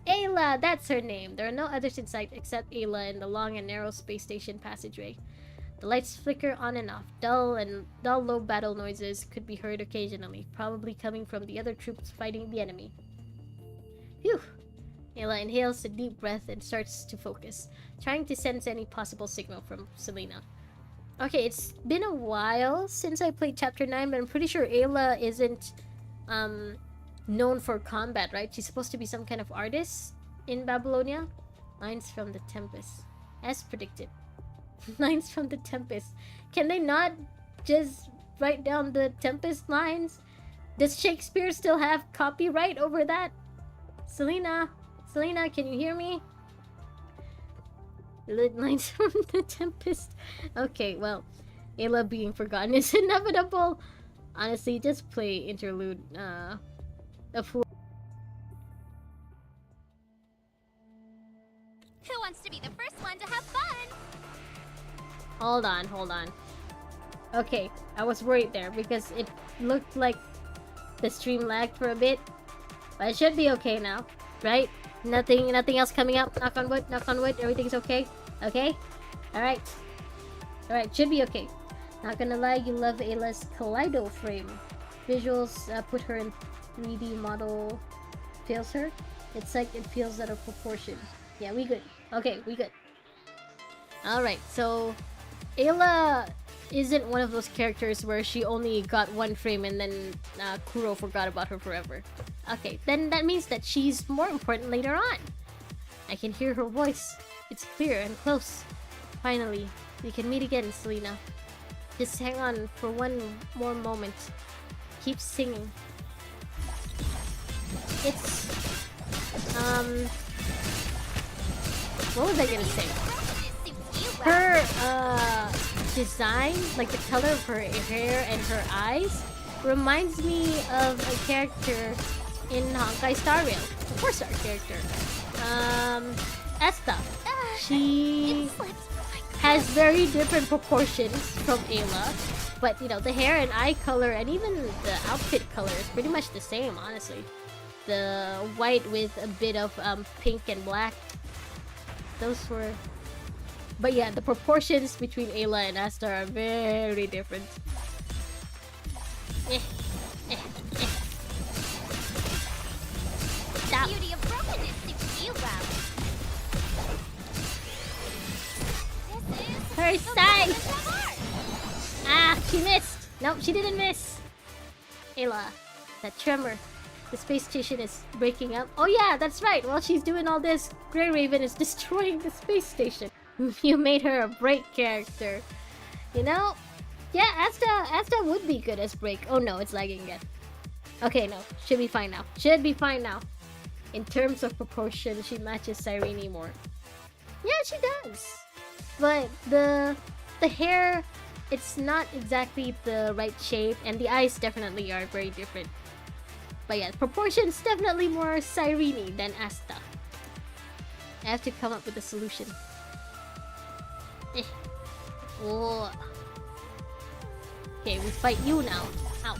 Ayla, that's her name. There are no others in sight except Ayla in the long and narrow space station passageway. The lights flicker on and off. Dull low battle noises could be heard occasionally, probably coming from the other troops fighting the enemy. Phew! Ayla inhales a deep breath and starts to focus, trying to sense any possible signal from Selena. Okay, it's been a while since I played Chapter 9, but I'm pretty sure Ayla isn't known for combat, right? She's supposed to be some kind of artist in Babylonia. Lines from the Tempest. As predicted. Lines from the Tempest. Can they not just write down the Tempest lines? Does Shakespeare still have copyright over that? Selena? Selena, can you hear me? Lines from the Tempest. Okay, well, Ayla being forgotten is inevitable. Honestly, just play interlude. A fool. Who wants to be the first one to have fun? Hold on, hold on. Okay, I was worried there because it looked like the stream lagged for a bit. But it should be okay now, right? Nothing else coming up. Knock on wood, everything's okay. Okay? Alright. Alright, should be okay. Not gonna lie, you love Ayla's Kaleido frame. Visuals put her in 3D model fails her. It's like it feels out of proportion. Yeah, we good. Okay, we good. Alright, so Ayla isn't one of those characters where she only got one frame and then Kuro forgot about her forever. Okay, then that means that she's more important later on. I can hear her voice. It's clear and close. Finally, we can meet again, Selena. Just hang on for one more moment. Keep singing. It's... What was I gonna say? Her, design, like the color of her hair and her eyes, reminds me of a character in Honkai Star Rail. A 4-star character. Esta. She has very different proportions from Ayla, but you know, the hair and eye color and even the outfit color is pretty much the same, honestly. The white with a bit of pink and black. Those were... But yeah, the proportions between Ayla and Asta are very different. Stop. The beauty of brokenness suits you well. Her sight! Ah, she missed! Nope, she didn't miss! Ayla, that tremor. The space station is breaking up. Oh yeah, that's right! While she's doing all this, Grey Raven is destroying the space station. You made her a break character. You know? Yeah, Asta would be good as break. Oh no, it's lagging again. Okay, no. Should be fine now. Should be fine now. In terms of proportion, she matches Cyrene more. Yeah, she does. But the hair, it's not exactly the right shape, and the eyes definitely are very different. But yeah, proportions definitely more Cyrene than Asta. I have to come up with a solution. Oh. Okay, we fight you now. Ow.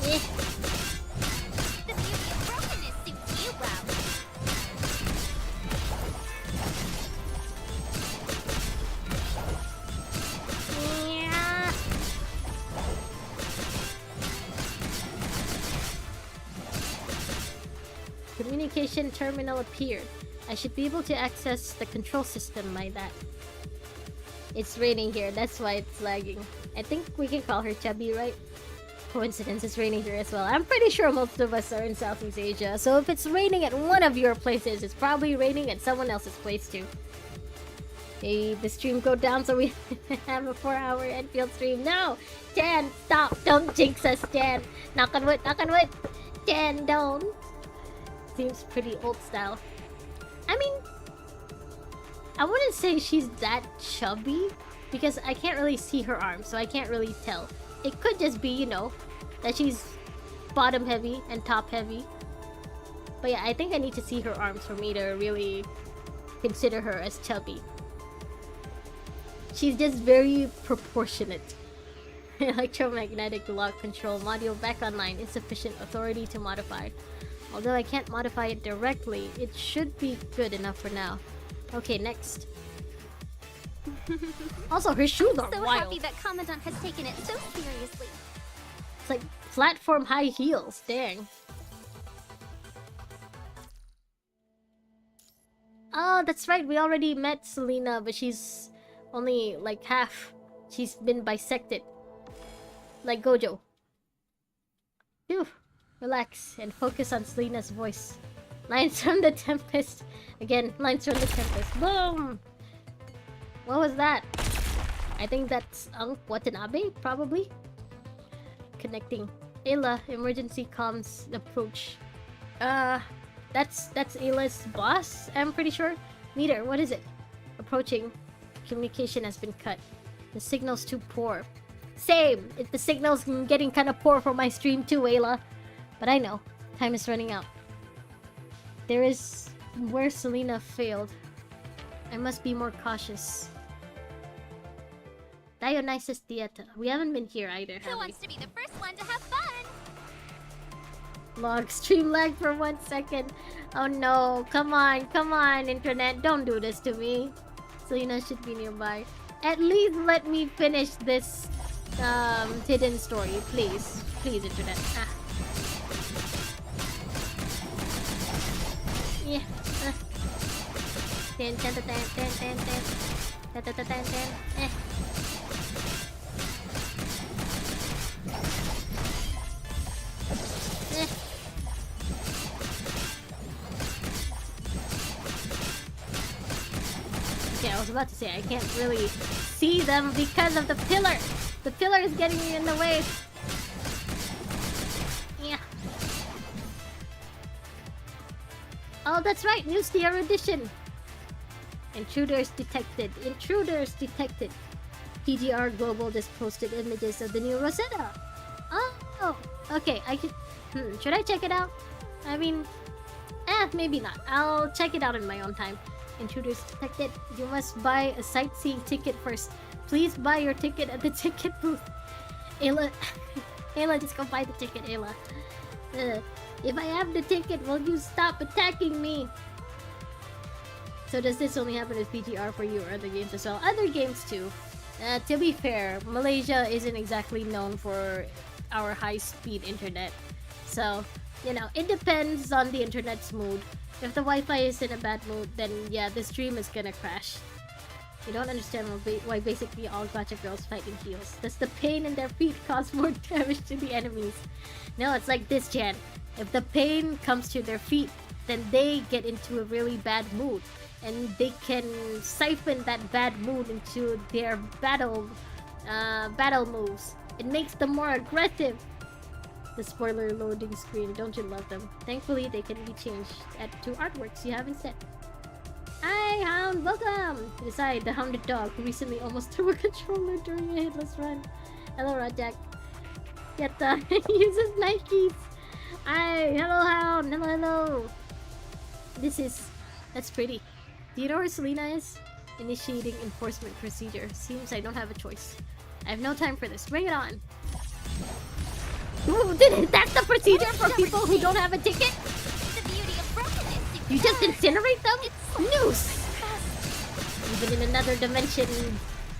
The beauty of brokenness suits you well. Yeah. Communication terminal appeared. I should be able to access the control system by that. It's raining here, that's why it's lagging. I think we can call her Chubby, right? Coincidence, it's raining here as well. I'm pretty sure most of us are in Southeast Asia, so if it's raining at one of your places, it's probably raining at someone else's place too. Hey, the stream go down so we have a 4-hour Enfield stream. No! Jan, stop! Don't jinx us, Jan! Knock on wood, knock on wood! Jan, don't! Seems pretty old style. I mean, I wouldn't say she's that chubby because I can't really see her arms, so I can't really tell. It could just be, you know, that she's bottom heavy and top heavy. But yeah, I think I need to see her arms for me to really consider her as chubby. She's just very proportionate. Electromagnetic lock control module back online. Insufficient authority to modify. Although I can't modify it directly, it should be good enough for now. Okay, next. Also, her shoes are So wild. happy that Commandant has taken it so seriously. It's like platform high heels. Dang. Oh, that's right. We already met Selena, but she's only like half. She's been bisected. Like Gojo. Phew. Relax and focus on Selena's voice. Lines from the Tempest. Again, lines from the Tempest. Boom! What was that? I think that's Watanabe, probably. Connecting. Ayla, emergency comms approach. That's Ayla's boss, I'm pretty sure. Meter, what is it? Approaching. Communication has been cut. The signal's too poor. Same! The signal's getting kind of poor for my stream too, Ayla. But I know. Time is running out. There is where Selena failed. I must be more cautious. Dionysus Theater. We haven't been here either, Who have we? wants to be the first one to have fun? Log stream lag for 1 second. Oh no. Come on, internet. Don't do this to me. Selena should be nearby. At least let me finish this hidden story, please. Please, internet. Ah. Yeah. Ten, ten, ten, ten, ten, ten. Ten, ten, ten, ten, ten. Eh. Eh. Okay, I was about to say I can't really see them because of the pillar. The pillar is getting me in the way. Yeah. Oh, that's right. New Sierra edition. Intruders detected. Intruders detected. PGR Global just posted images of the new Rosetta. Oh, okay. I could. Should I check it out? I mean, maybe not. I'll check it out in my own time. Intruders detected. You must buy a sightseeing ticket first. Please buy your ticket at the ticket booth. Ayla, Ayla, just go buy the ticket, Ayla. If I have the ticket, will you stop attacking me? So does this only happen with PGR for you or other games as well? Other games too. To be fair, Malaysia isn't exactly known for our high-speed internet. So, you know, it depends on the internet's mood. If the Wi-Fi is in a bad mood, then yeah, the stream is gonna crash. You don't understand why basically all gacha girls fight in heels. Does the pain in their feet cause more damage to the enemies? No, it's like this, Jan. If the pain comes to their feet, then they get into a really bad mood. And they can siphon that bad mood into their battle moves. It makes them more aggressive. The spoiler loading screen, don't you love them? Thankfully, they can be changed to artworks you haven't set. Hi, Hound, welcome! Beside the hounded dog who recently almost threw a controller during a hitless run. Hello, Rajak. Yetta uses Nikes. Hi, hello, Hound. Hello, hello. That's pretty. Do you know where Selena is? Initiating enforcement procedure. Seems I don't have a choice. I have no time for this. Bring it on. Ooh, that's the procedure for people who don't have a ticket? The beauty of brokenness. You just incinerate them? Noose! Even in another dimension,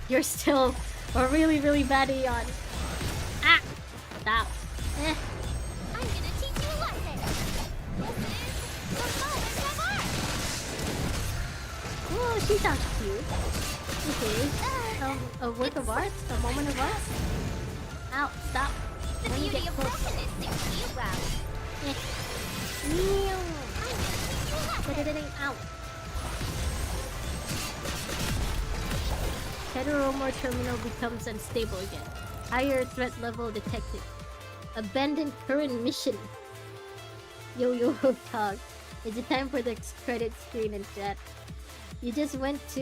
you're still a really, really bad Aeon. Ah! Stop. I'm gonna teach you a lesson. This is the moment of art. Oh, she sounds cute. Okay. A work of art? A moment of art? Ow, stop. The When you beauty get of close. brokenness suits you well. Meow. I'm gonna teach you a lesson. Ow. Heteromore terminal becomes unstable again. Higher threat level detected. Abandoned current mission. Yo Tog. Is it time for the credit screen and chat? You just went to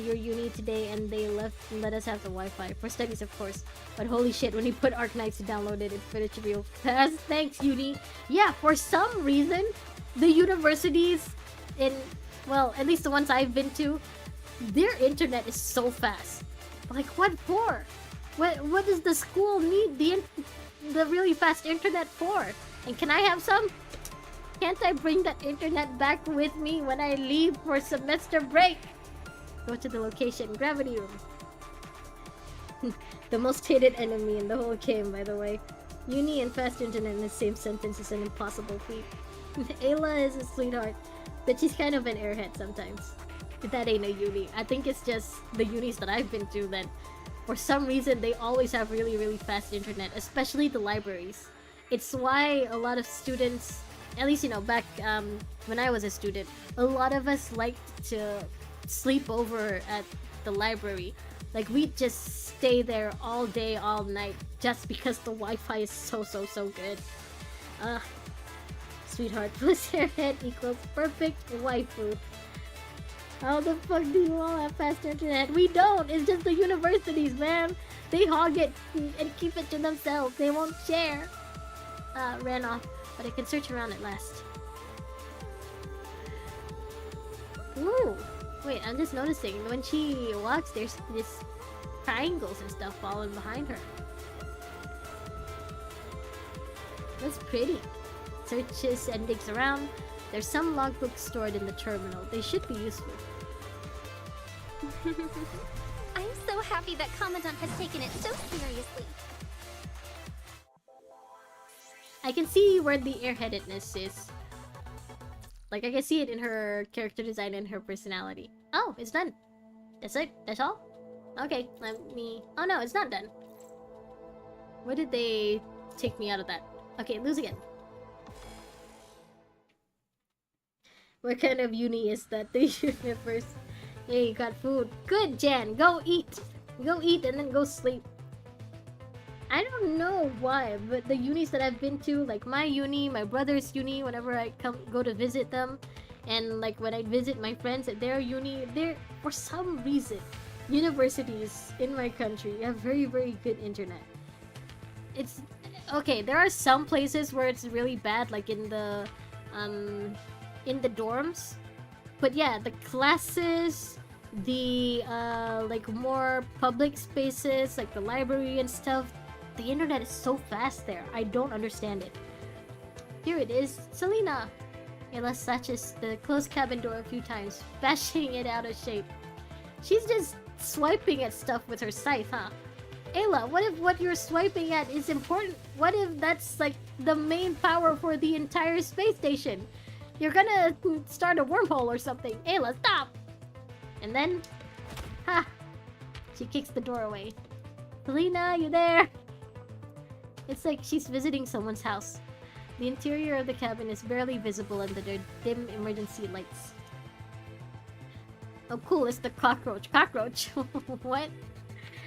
your uni today and they let us have the Wi-Fi. For studies, of course. But holy shit, when you put Arknights to download it, it finished real fast. Thanks, uni. Yeah, for some reason, the universities in, well, at least the ones I've been to, their internet is so fast. Like, what for? What does the school need the really fast internet for? And can I have some? Can't I bring that internet back with me when I leave for semester break? Go to the location, gravity room. The most hated enemy in the whole game, by the way. Uni and fast internet in the same sentence is an impossible feat. Ayla is a sweetheart, but she's kind of an airhead sometimes. That ain't a uni. I think it's just the unis that I've been to that for some reason they always have really, really fast internet, especially the libraries. It's why a lot of students, at least, you know, back when I was a student, a lot of us liked to sleep over at the library. Like, we'd just stay there all day, all night, just because the Wi-Fi is so good. Sweetheart plus hairhead equals perfect waifu. How the fuck do you all have fast internet? We don't! It's just the universities, man! They hog it and keep it to themselves. They won't share. Ran off. But I can search around at last. Ooh! Wait, I'm just noticing. When she walks, there's this triangles and stuff falling behind her. That's pretty. Searches and digs around. There's some logbooks stored in the terminal. They should be useful. I'm so happy that Commandant has taken it so seriously. I can see where the airheadedness is. Like, I can see it in her character design and her personality. Oh, it's done. That's it? That's all? Okay, let me... Oh no, it's not done. Where did they take me out of that? Okay, lose again. What kind of uni is that? The universe. Hey, you got food. Good, Jan. Go eat. Go eat and then go sleep. I don't know why, but the unis that I've been to, like my uni, my brother's uni, whenever I go to visit them, and like when I visit my friends at their uni, they're, for some reason, universities in my country have very good internet. It's okay, there are some places where it's really bad, like in the dorms, but yeah, the classes, the like more public spaces like the library and stuff, the internet is so fast there. I don't understand it. Here it is. Selena! Ayla touches the closed cabin door a few times, bashing it out of shape. She's just swiping at stuff with her scythe, huh? Ayla, what if what you're swiping at is important? What if that's like the main power for the entire space station? You're gonna start a wormhole or something. Ayla, stop! And then... Ha! She kicks the door away. Selena, you there? It's like she's visiting someone's house. The interior of the cabin is barely visible under their dim emergency lights. Oh cool, it's the cockroach. Cockroach? What?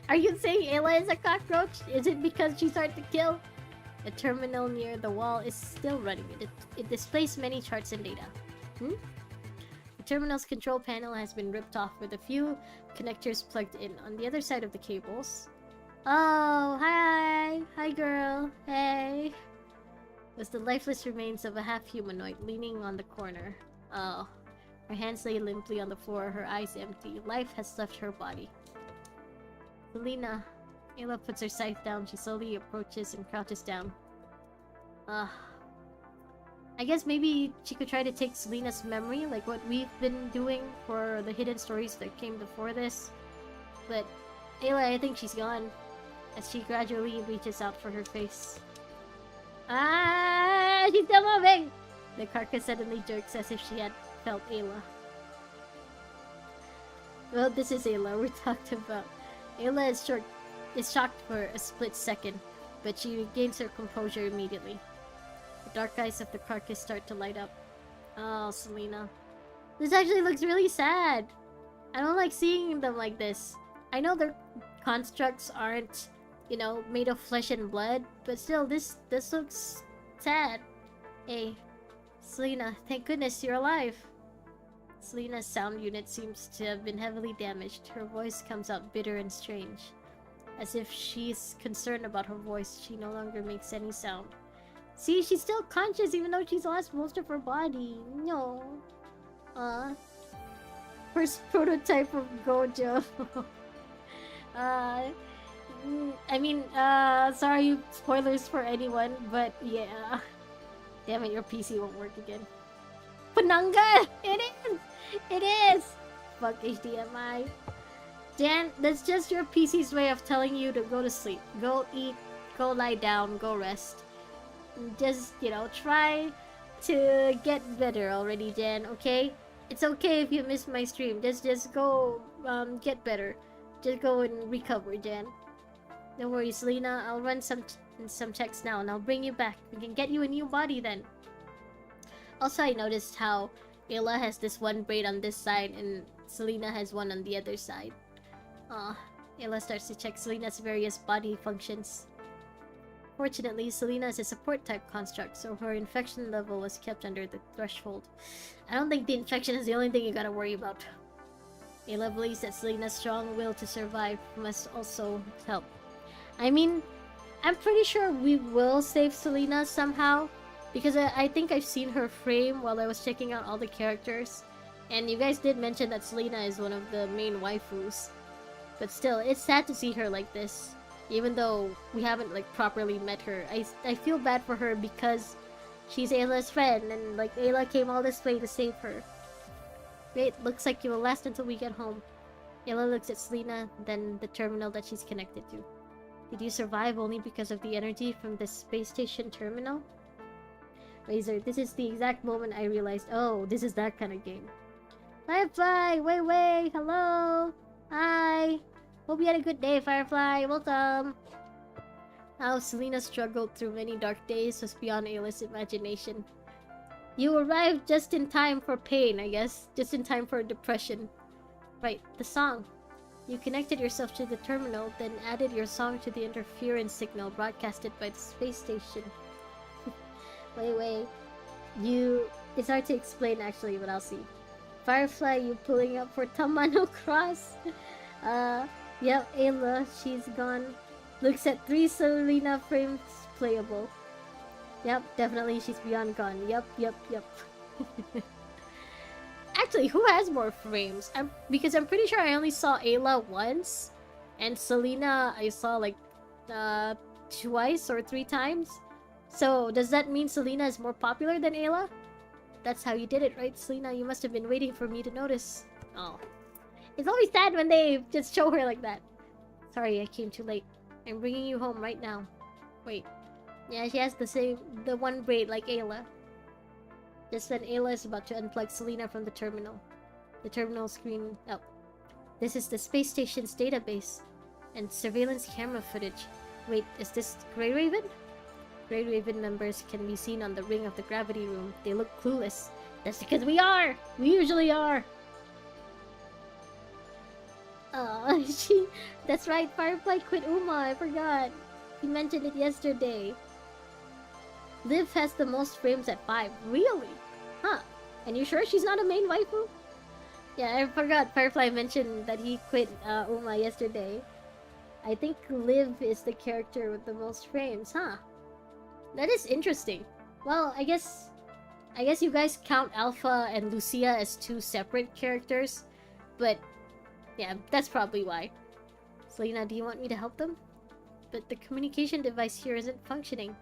Are you saying Ayla is a cockroach? Is it because she's hard to kill? A terminal near the wall is still running. It displays many charts and data. The terminal's control panel has been ripped off with a few connectors plugged in on the other side of the cables. Oh, hi! Hi, girl. Hey. Was the lifeless remains of a half-humanoid leaning on the corner. Oh. Her hands lay limply on the floor, her eyes empty. Life has left her body. Selena. Ayla puts her scythe down. She slowly approaches and crouches down. I guess maybe she could try to take Selena's memory, like what we've been doing for the hidden stories that came before this. But Ayla, I think she's gone. As she gradually reaches out for her face. Ah, she's still moving! The carcass suddenly jerks as if she had felt Ayla. Well, this is Ayla we talked about. Ayla is shocked for a split second, but she regains her composure immediately. The dark eyes of the carcass start to light up. Oh, Selena. This actually looks really sad. I don't like seeing them like this. I know their constructs aren't, you know, made of flesh and blood, but still, this looks sad. Hey, Selena, thank goodness you're alive. Selena's sound unit seems to have been heavily damaged. Her voice comes out bitter and strange. As if she's concerned about her voice, she no longer makes any sound. See, she's still conscious even though she's lost most of her body. No. First prototype of Gojo. I mean, sorry, spoilers for anyone, but yeah. Damn it, your PC won't work again. Pananga! It is! It is! Fuck HDMI. Dan, that's just your PC's way of telling you to go to sleep. Go eat, go lie down, go rest. Just, you know, try to get better already, Jan, okay? It's okay if you miss my stream. Just go, get better. Just go and recover, Jan. Don't worry, Selena. I'll run some checks now, and I'll bring you back. We can get you a new body then. Also, I noticed how Ayla has this one braid on this side, and Selena has one on the other side. Ayla starts to check Selena's various body functions. Fortunately, Selena is a support-type construct, so her infection level was kept under the threshold. I don't think the infection is the only thing you gotta worry about. Ayla believes that Selena's strong will to survive must also help. I mean, I'm pretty sure we will save Selena somehow, because I think I've seen her frame while I was checking out all the characters, and you guys did mention that Selena is one of the main waifus. But still, it's sad to see her like this. Even though we haven't like properly met her, I feel bad for her because she's Ayla's friend and like Ayla came all this way to save her. Great, looks like you will last until we get home. Ayla looks at Selena, then the terminal that she's connected to. Did you survive only because of the energy from the space station terminal? Razor, this is the exact moment I realized, oh, this is that kind of game. Firefly, Wei, hello! Hi! Hope you had a good day, Firefly. Welcome! How Selena struggled through many dark days was beyond Ayla's imagination. You arrived just in time for pain, I guess. Just in time for depression. Right, the song. You connected yourself to the terminal, then added your song to the interference signal broadcasted by the space station. Wait. It's hard to explain actually, but I'll see. Firefly, you pulling up for Tamano Cross? Yep, Ayla, she's gone. Looks at 3 Selena frames playable. Yep, definitely she's beyond gone. Yep. Actually, who has more frames? Because I'm pretty sure I only saw Ayla once. And Selena, I saw like twice or 3 times. So, does that mean Selena is more popular than Ayla? That's how you did it, right, Selena? You must have been waiting for me to notice. Oh. It's always sad when they just show her like that. Sorry, I came too late. I'm bringing you home right now. Wait. Yeah, she has the one braid like Ayla. Just then Ayla is about to unplug Selena from the terminal. The terminal screen... Oh. This is the space station's database. And surveillance camera footage. Wait, is this Grey Raven? Grey Raven members can be seen on the ring of the gravity room. They look clueless. That's because we are! We usually are! That's right, Firefly quit Uma, I forgot. He mentioned it yesterday. Liv has the most frames at 5. Really? Huh. And you sure she's not a main waifu? Yeah, I forgot Firefly mentioned that he quit Uma yesterday. I think Liv is the character with the most frames, huh? That is interesting. Well, I guess you guys count Alpha and Lucia as 2 separate characters, but yeah, that's probably why. Selena, do you want me to help them? But the communication device here isn't functioning.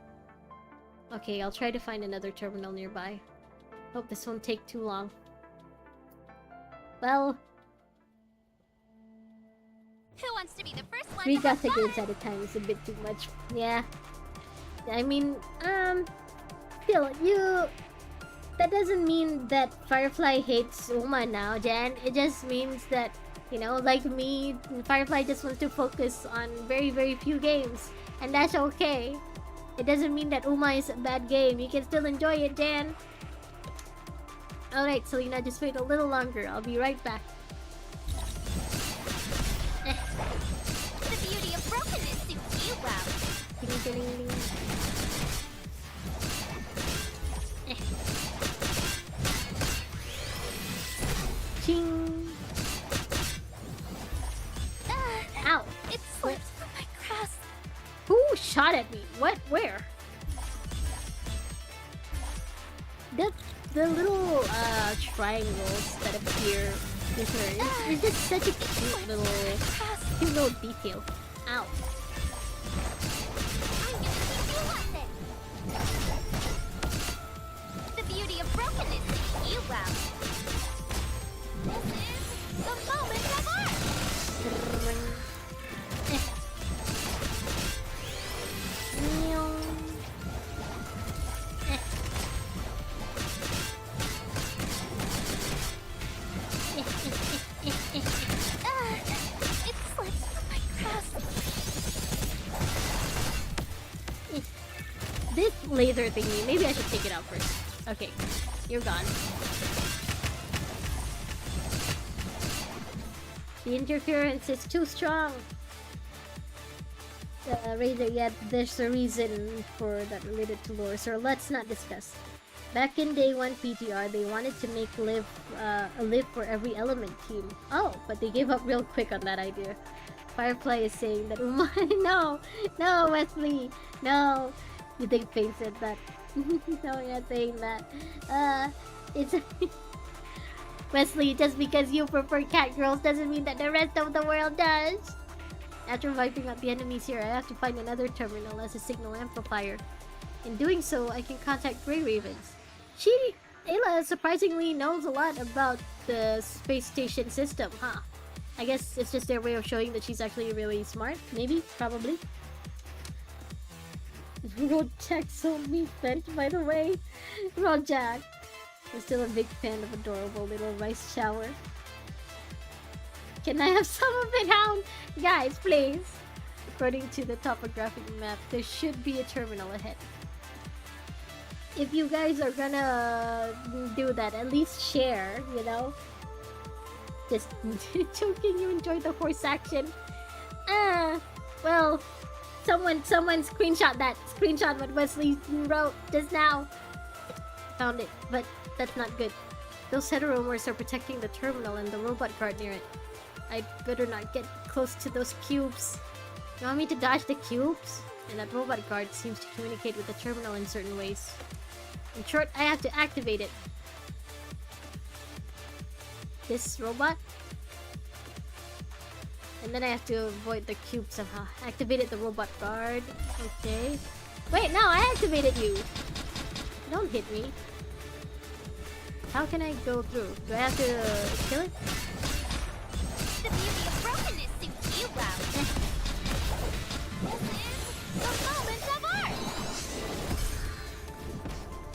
Okay, I'll try to find another terminal nearby. Hope this won't take too long. Well... Who wants to be the first one 3 to have gacha fun? games at a time is a bit too much. Yeah. I mean, still, that doesn't mean that Firefly hates Uma now, Jan. It just means that, you know, like me, Firefly just wants to focus on very, very few games. And that's okay. It doesn't mean that Uma is a bad game. You can still enjoy it, Jan. Alright, Selena, just wait a little longer. I'll be right back. Ding, ding. Eh. Ching. Ow. It slipped from my grasp. Who shot at me? What? Where? The little triangles that appear with her is just such a cute little detail. Ow. I'm gonna teach you a lesson. The beauty of brokenness is you well. This is the moment of art. It slipped from my grasp. This laser thingy, maybe I should take it out first. Okay, you're gone. The interference is too strong. Razor, yet there's a reason for that related to lore, so let's not discuss. Back in day 1 PTR, they wanted to make a live for every element team. Oh, but they gave up real quick on that idea. Firefly is saying that no, Wesley, no. You think Faye said that? No, you're not saying that. It's Wesley, just because you prefer cat girls doesn't mean that the rest of the world does. After wiping out the enemies here, I have to find another terminal as a signal amplifier. In doing so, I can contact Grey Ravens. Ayla surprisingly knows a lot about the space station system, huh? I guess it's just their way of showing that she's actually really smart. Maybe? Probably. Rojak so me bench, by the way. Rojak. I'm still a big fan of adorable little rice shower. Can I have some of it, Hound? Guys, please. According to the topographic map, there should be a terminal ahead. If you guys are gonna do that, at least share, you know? Just joking, you enjoyed the horse action. Well, someone screenshot what Wesley wrote just now. Found it, but that's not good. Those heteromorphs are protecting the terminal and the robot guard near it. I'd better not get close to those cubes. You want me to dodge the cubes? And that robot guard seems to communicate with the terminal in certain ways. In short, I have to activate it. This robot? And then I have to avoid the cube somehow. Activated the robot guard. Okay. Wait, no, I activated you! Don't hit me. How can I go through? Do I have to kill it? The beauty of brokenness suits you well. This is the moment of art.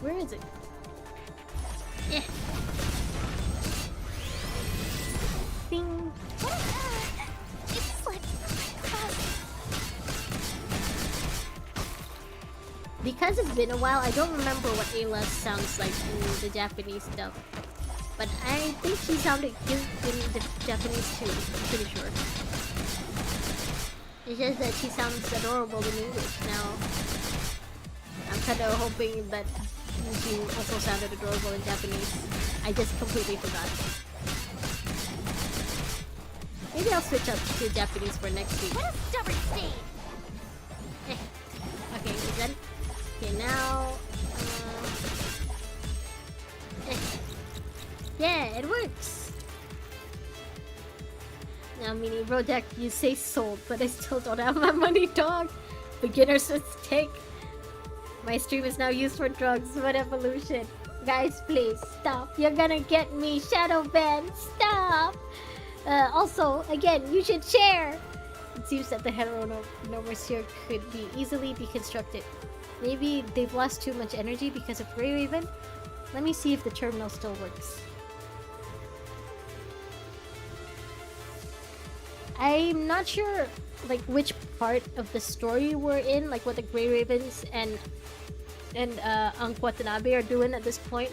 Where is it? Ding. It slipped from my grasp. Because it's been a while, I don't remember what Ayla sounds like in the Japanese dub. But I think she sounded cute in the Japanese too, I'm pretty sure. It's just that she sounds adorable in English now. I'm kind of hoping that she also sounded adorable in Japanese. I just completely forgot. Maybe I'll switch up to Japanese for next week. What a stubborn stain. Okay, is that... Okay, now... Yeah, it works! Now, Mini Rodeck, you say sold, but I still don't have my money, dog! Beginner's mistake! My stream is now used for drugs. What evolution? Guys, please, stop! You're gonna get me shadow banned! Stop! Also, again, you should share! It seems that the heteronomers here could be easily deconstructed. Maybe they've lost too much energy because of Grey Raven? Let me see if the terminal still works. I'm not sure like which part of the story we're in, like what the Grey Ravens and Unc Watanabe are doing at this point.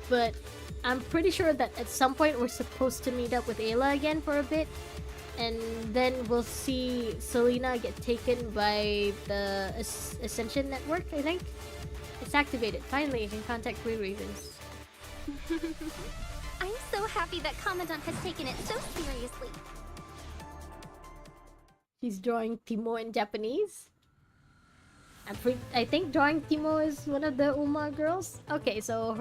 But I'm pretty sure that at some point we're supposed to meet up with Ayla again for a bit. And then we'll see Selena get taken by the Ascension Network, I think. It's activated. Finally, I can contact Grey Ravens. I'm so happy that Commandant has taken it so seriously. He's drawing Timo in Japanese. I think drawing Timo is one of the Uma girls. Okay, so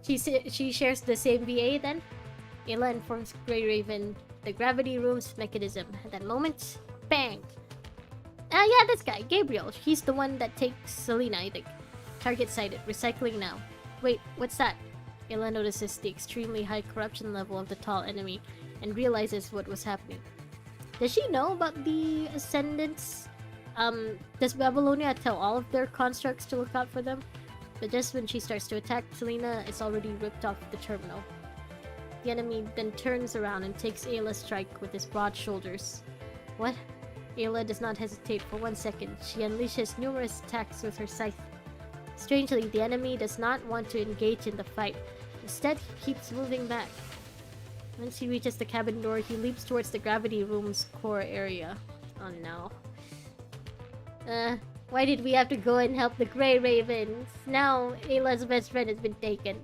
she shares the same VA then. Ayla informs Grey Raven the gravity room's mechanism. At that moment, bang! Yeah, this guy, Gabriel. He's the one that takes Selena, I think. Target sighted. Recycling now. Wait, what's that? Ayla notices the extremely high corruption level of the tall enemy and realizes what was happening. Does she know about the Ascendants? Does Babylonia tell all of their constructs to look out for them? But just when she starts to attack Selena, it's already ripped off the terminal. The enemy then turns around and takes Ayla's strike with his broad shoulders. What? Ayla does not hesitate for 1 second. She unleashes numerous attacks with her scythe. Strangely, the enemy does not want to engage in the fight. Instead, he keeps moving back. Once he reaches the cabin door, he leaps towards the gravity room's core area. Oh no. Why did we have to go and help the Grey Ravens? Now, Ayla's best friend has been taken.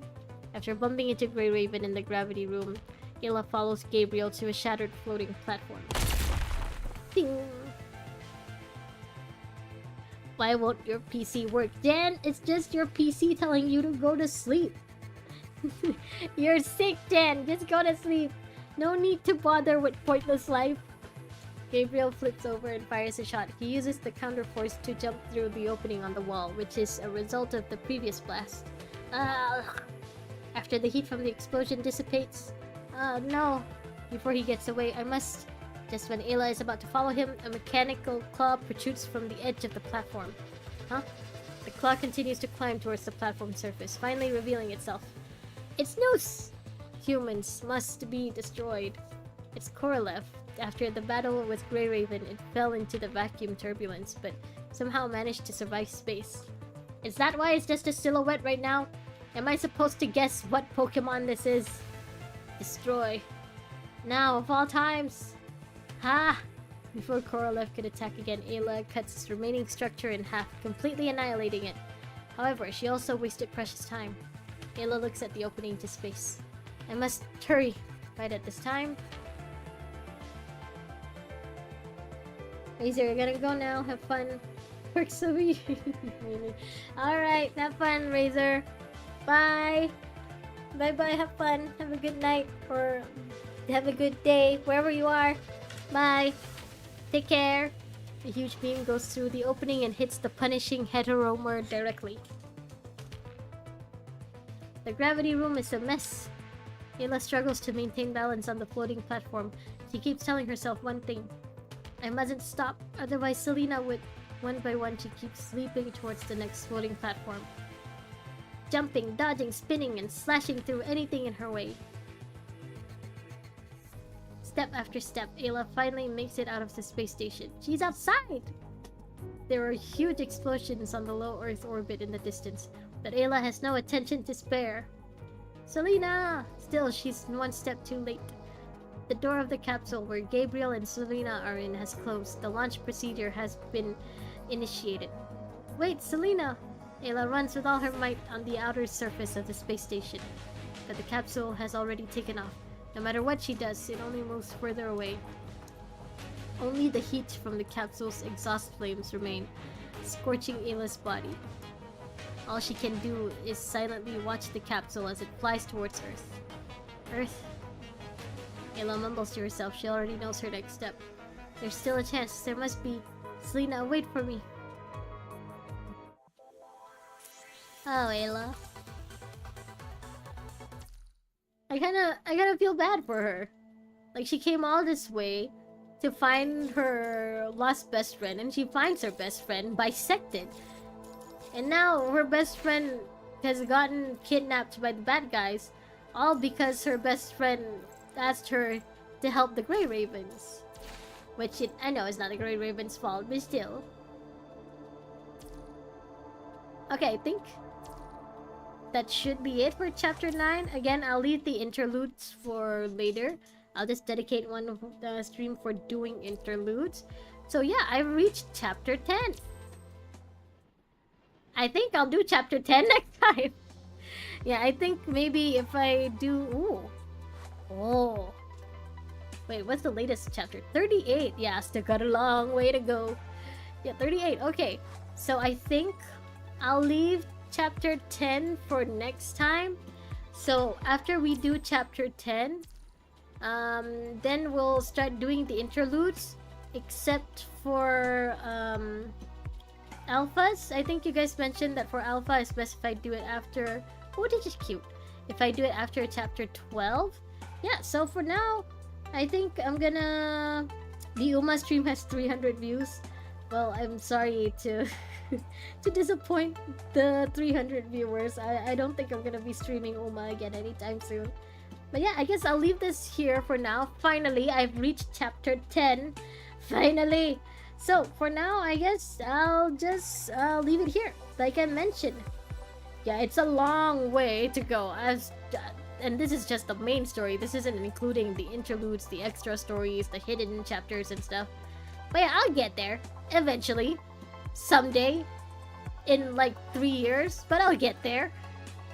After bumping into Grey Raven in the gravity room, Ayla follows Gabriel to a shattered floating platform. Ding! Why won't your PC work? Jan, it's just your PC telling you to go to sleep. You're sick, Jan. Just go to sleep. No need to bother with pointless life. Gabriel flips over and fires a shot. He uses the counterforce to jump through the opening on the wall, which is a result of the previous blast. After the heat from the explosion dissipates... no. Before he gets away, I must... Just when Ayla is about to follow him, a mechanical claw protrudes from the edge of the platform. Huh? The claw continues to climb towards the platform surface, finally revealing itself. It's Noose! Humans must be destroyed. It's Korolev. After the battle with Grey Raven, it fell into the vacuum turbulence, but somehow managed to survive space. Is that why it's just a silhouette right now? Am I supposed to guess what Pokemon this is? Destroy. Now, of all times! Ha! Before Korolev could attack again, Ayla cuts its remaining structure in half, completely annihilating it. However, she also wasted precious time. Ayla looks at the opening to space. I must hurry. Right at this time. Razor, you're gonna go now. Have fun. Work so Alright, have fun, Razor. Bye. Bye-bye, have fun. Have a good night. Or have a good day, wherever you are. Bye. Take care. The huge beam goes through the opening and hits the punishing Heteromer directly. The gravity room is a mess. Ayla struggles to maintain balance on the floating platform. She keeps telling herself one thing. I mustn't stop, otherwise Selena would... One by one, she keeps leaping towards the next floating platform. Jumping, dodging, spinning, and slashing through anything in her way. Step after step, Ayla finally makes it out of the space station. She's outside! There are huge explosions on the low Earth orbit in the distance, but Ayla has no attention to spare. Selena! Still, she's one step too late. The door of the capsule where Gabriel and Selena are in has closed. The launch procedure has been initiated. Wait, Selena! Ayla runs with all her might on the outer surface of the space station. But the capsule has already taken off. No matter what she does, it only moves further away. Only the heat from the capsule's exhaust flames remain, scorching Ayla's body. All she can do is silently watch the capsule as it flies towards Earth. Earth? Ayla mumbles to herself. She already knows her next step. There's still a chance. There must be. Selena, wait for me. Oh, Ayla. I kinda feel bad for her. Like, she came all this way to find her lost best friend, and she finds her best friend bisected. And now her best friend has gotten kidnapped by the bad guys, all because her best friend asked her to help the Grey Ravens. Which I know is not the Grey Ravens' fault, but still. Okay, I think that should be it for chapter 9. Again, I'll leave the interludes for later. I'll just dedicate one of the stream for doing interludes. So yeah, I've reached chapter 10. I think I'll do chapter 10 next time. Yeah, I think maybe if I do... Ooh. Oh. Wait, what's the latest chapter? 38. Yeah, still got a long way to go. Yeah, 38. Okay. So I think I'll leave chapter 10 for next time. So after we do chapter 10, then we'll start doing the interludes. Except for alphas. I think you guys mentioned that for alpha it's best if I do it after... Oh, this is cute. If I do it after chapter 12. Yeah, so for now, I think I'm gonna... The Uma stream has 300 views. Well, I'm sorry to to disappoint the 300 viewers. I don't think I'm gonna be streaming Uma again anytime soon. But yeah, I guess I'll leave this here for now. Finally, I've reached chapter 10. Finally! So, for now, I guess I'll just leave it here. Like I mentioned. Yeah, it's a long way to go. And this is just the main story. This isn't including the interludes, the extra stories, the hidden chapters and stuff. But yeah, I'll get there. Eventually. Someday. In like 3 years. But I'll get there.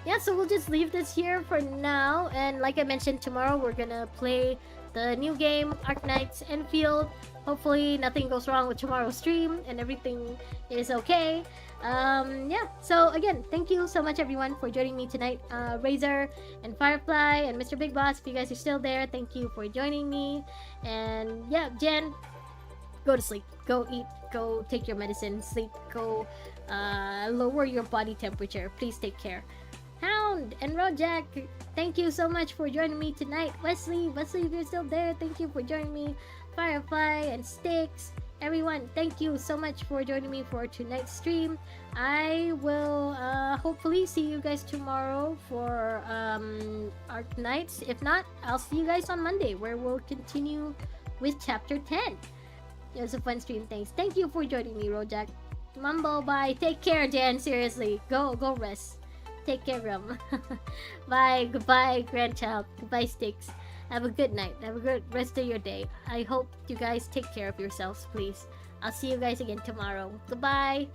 Yeah, so we'll just leave this here for now. And like I mentioned, tomorrow we're gonna play the new game, Arknight's Enfield. Hopefully nothing goes wrong with tomorrow's stream and everything is okay. Yeah, so again, thank you so much everyone for joining me tonight. Razor and Firefly and Mr. Big Boss, if you guys are still there, thank you for joining me. And yeah, Jen, go to sleep. Go eat. Go take your medicine. Sleep. Go lower your body temperature. Please take care. Hound and Rojak, thank you so much for joining me tonight. Wesley, if you're still there, thank you for joining me. Firefly and Sticks, everyone, thank you so much for joining me for tonight's stream. I will hopefully see you guys tomorrow for Arknights. If not, I'll see you guys on Monday where we'll continue with chapter 10. It was a fun stream. Thanks. Thank you for joining me, Rojak. Mumbo, bye. Take care, Jan. Seriously, go rest. Take care, Rum. Bye. Goodbye, grandchild. Goodbye, Sticks. Have a good night. Have a good rest of your day. I hope you guys take care of yourselves, please. I'll see you guys again tomorrow. Goodbye.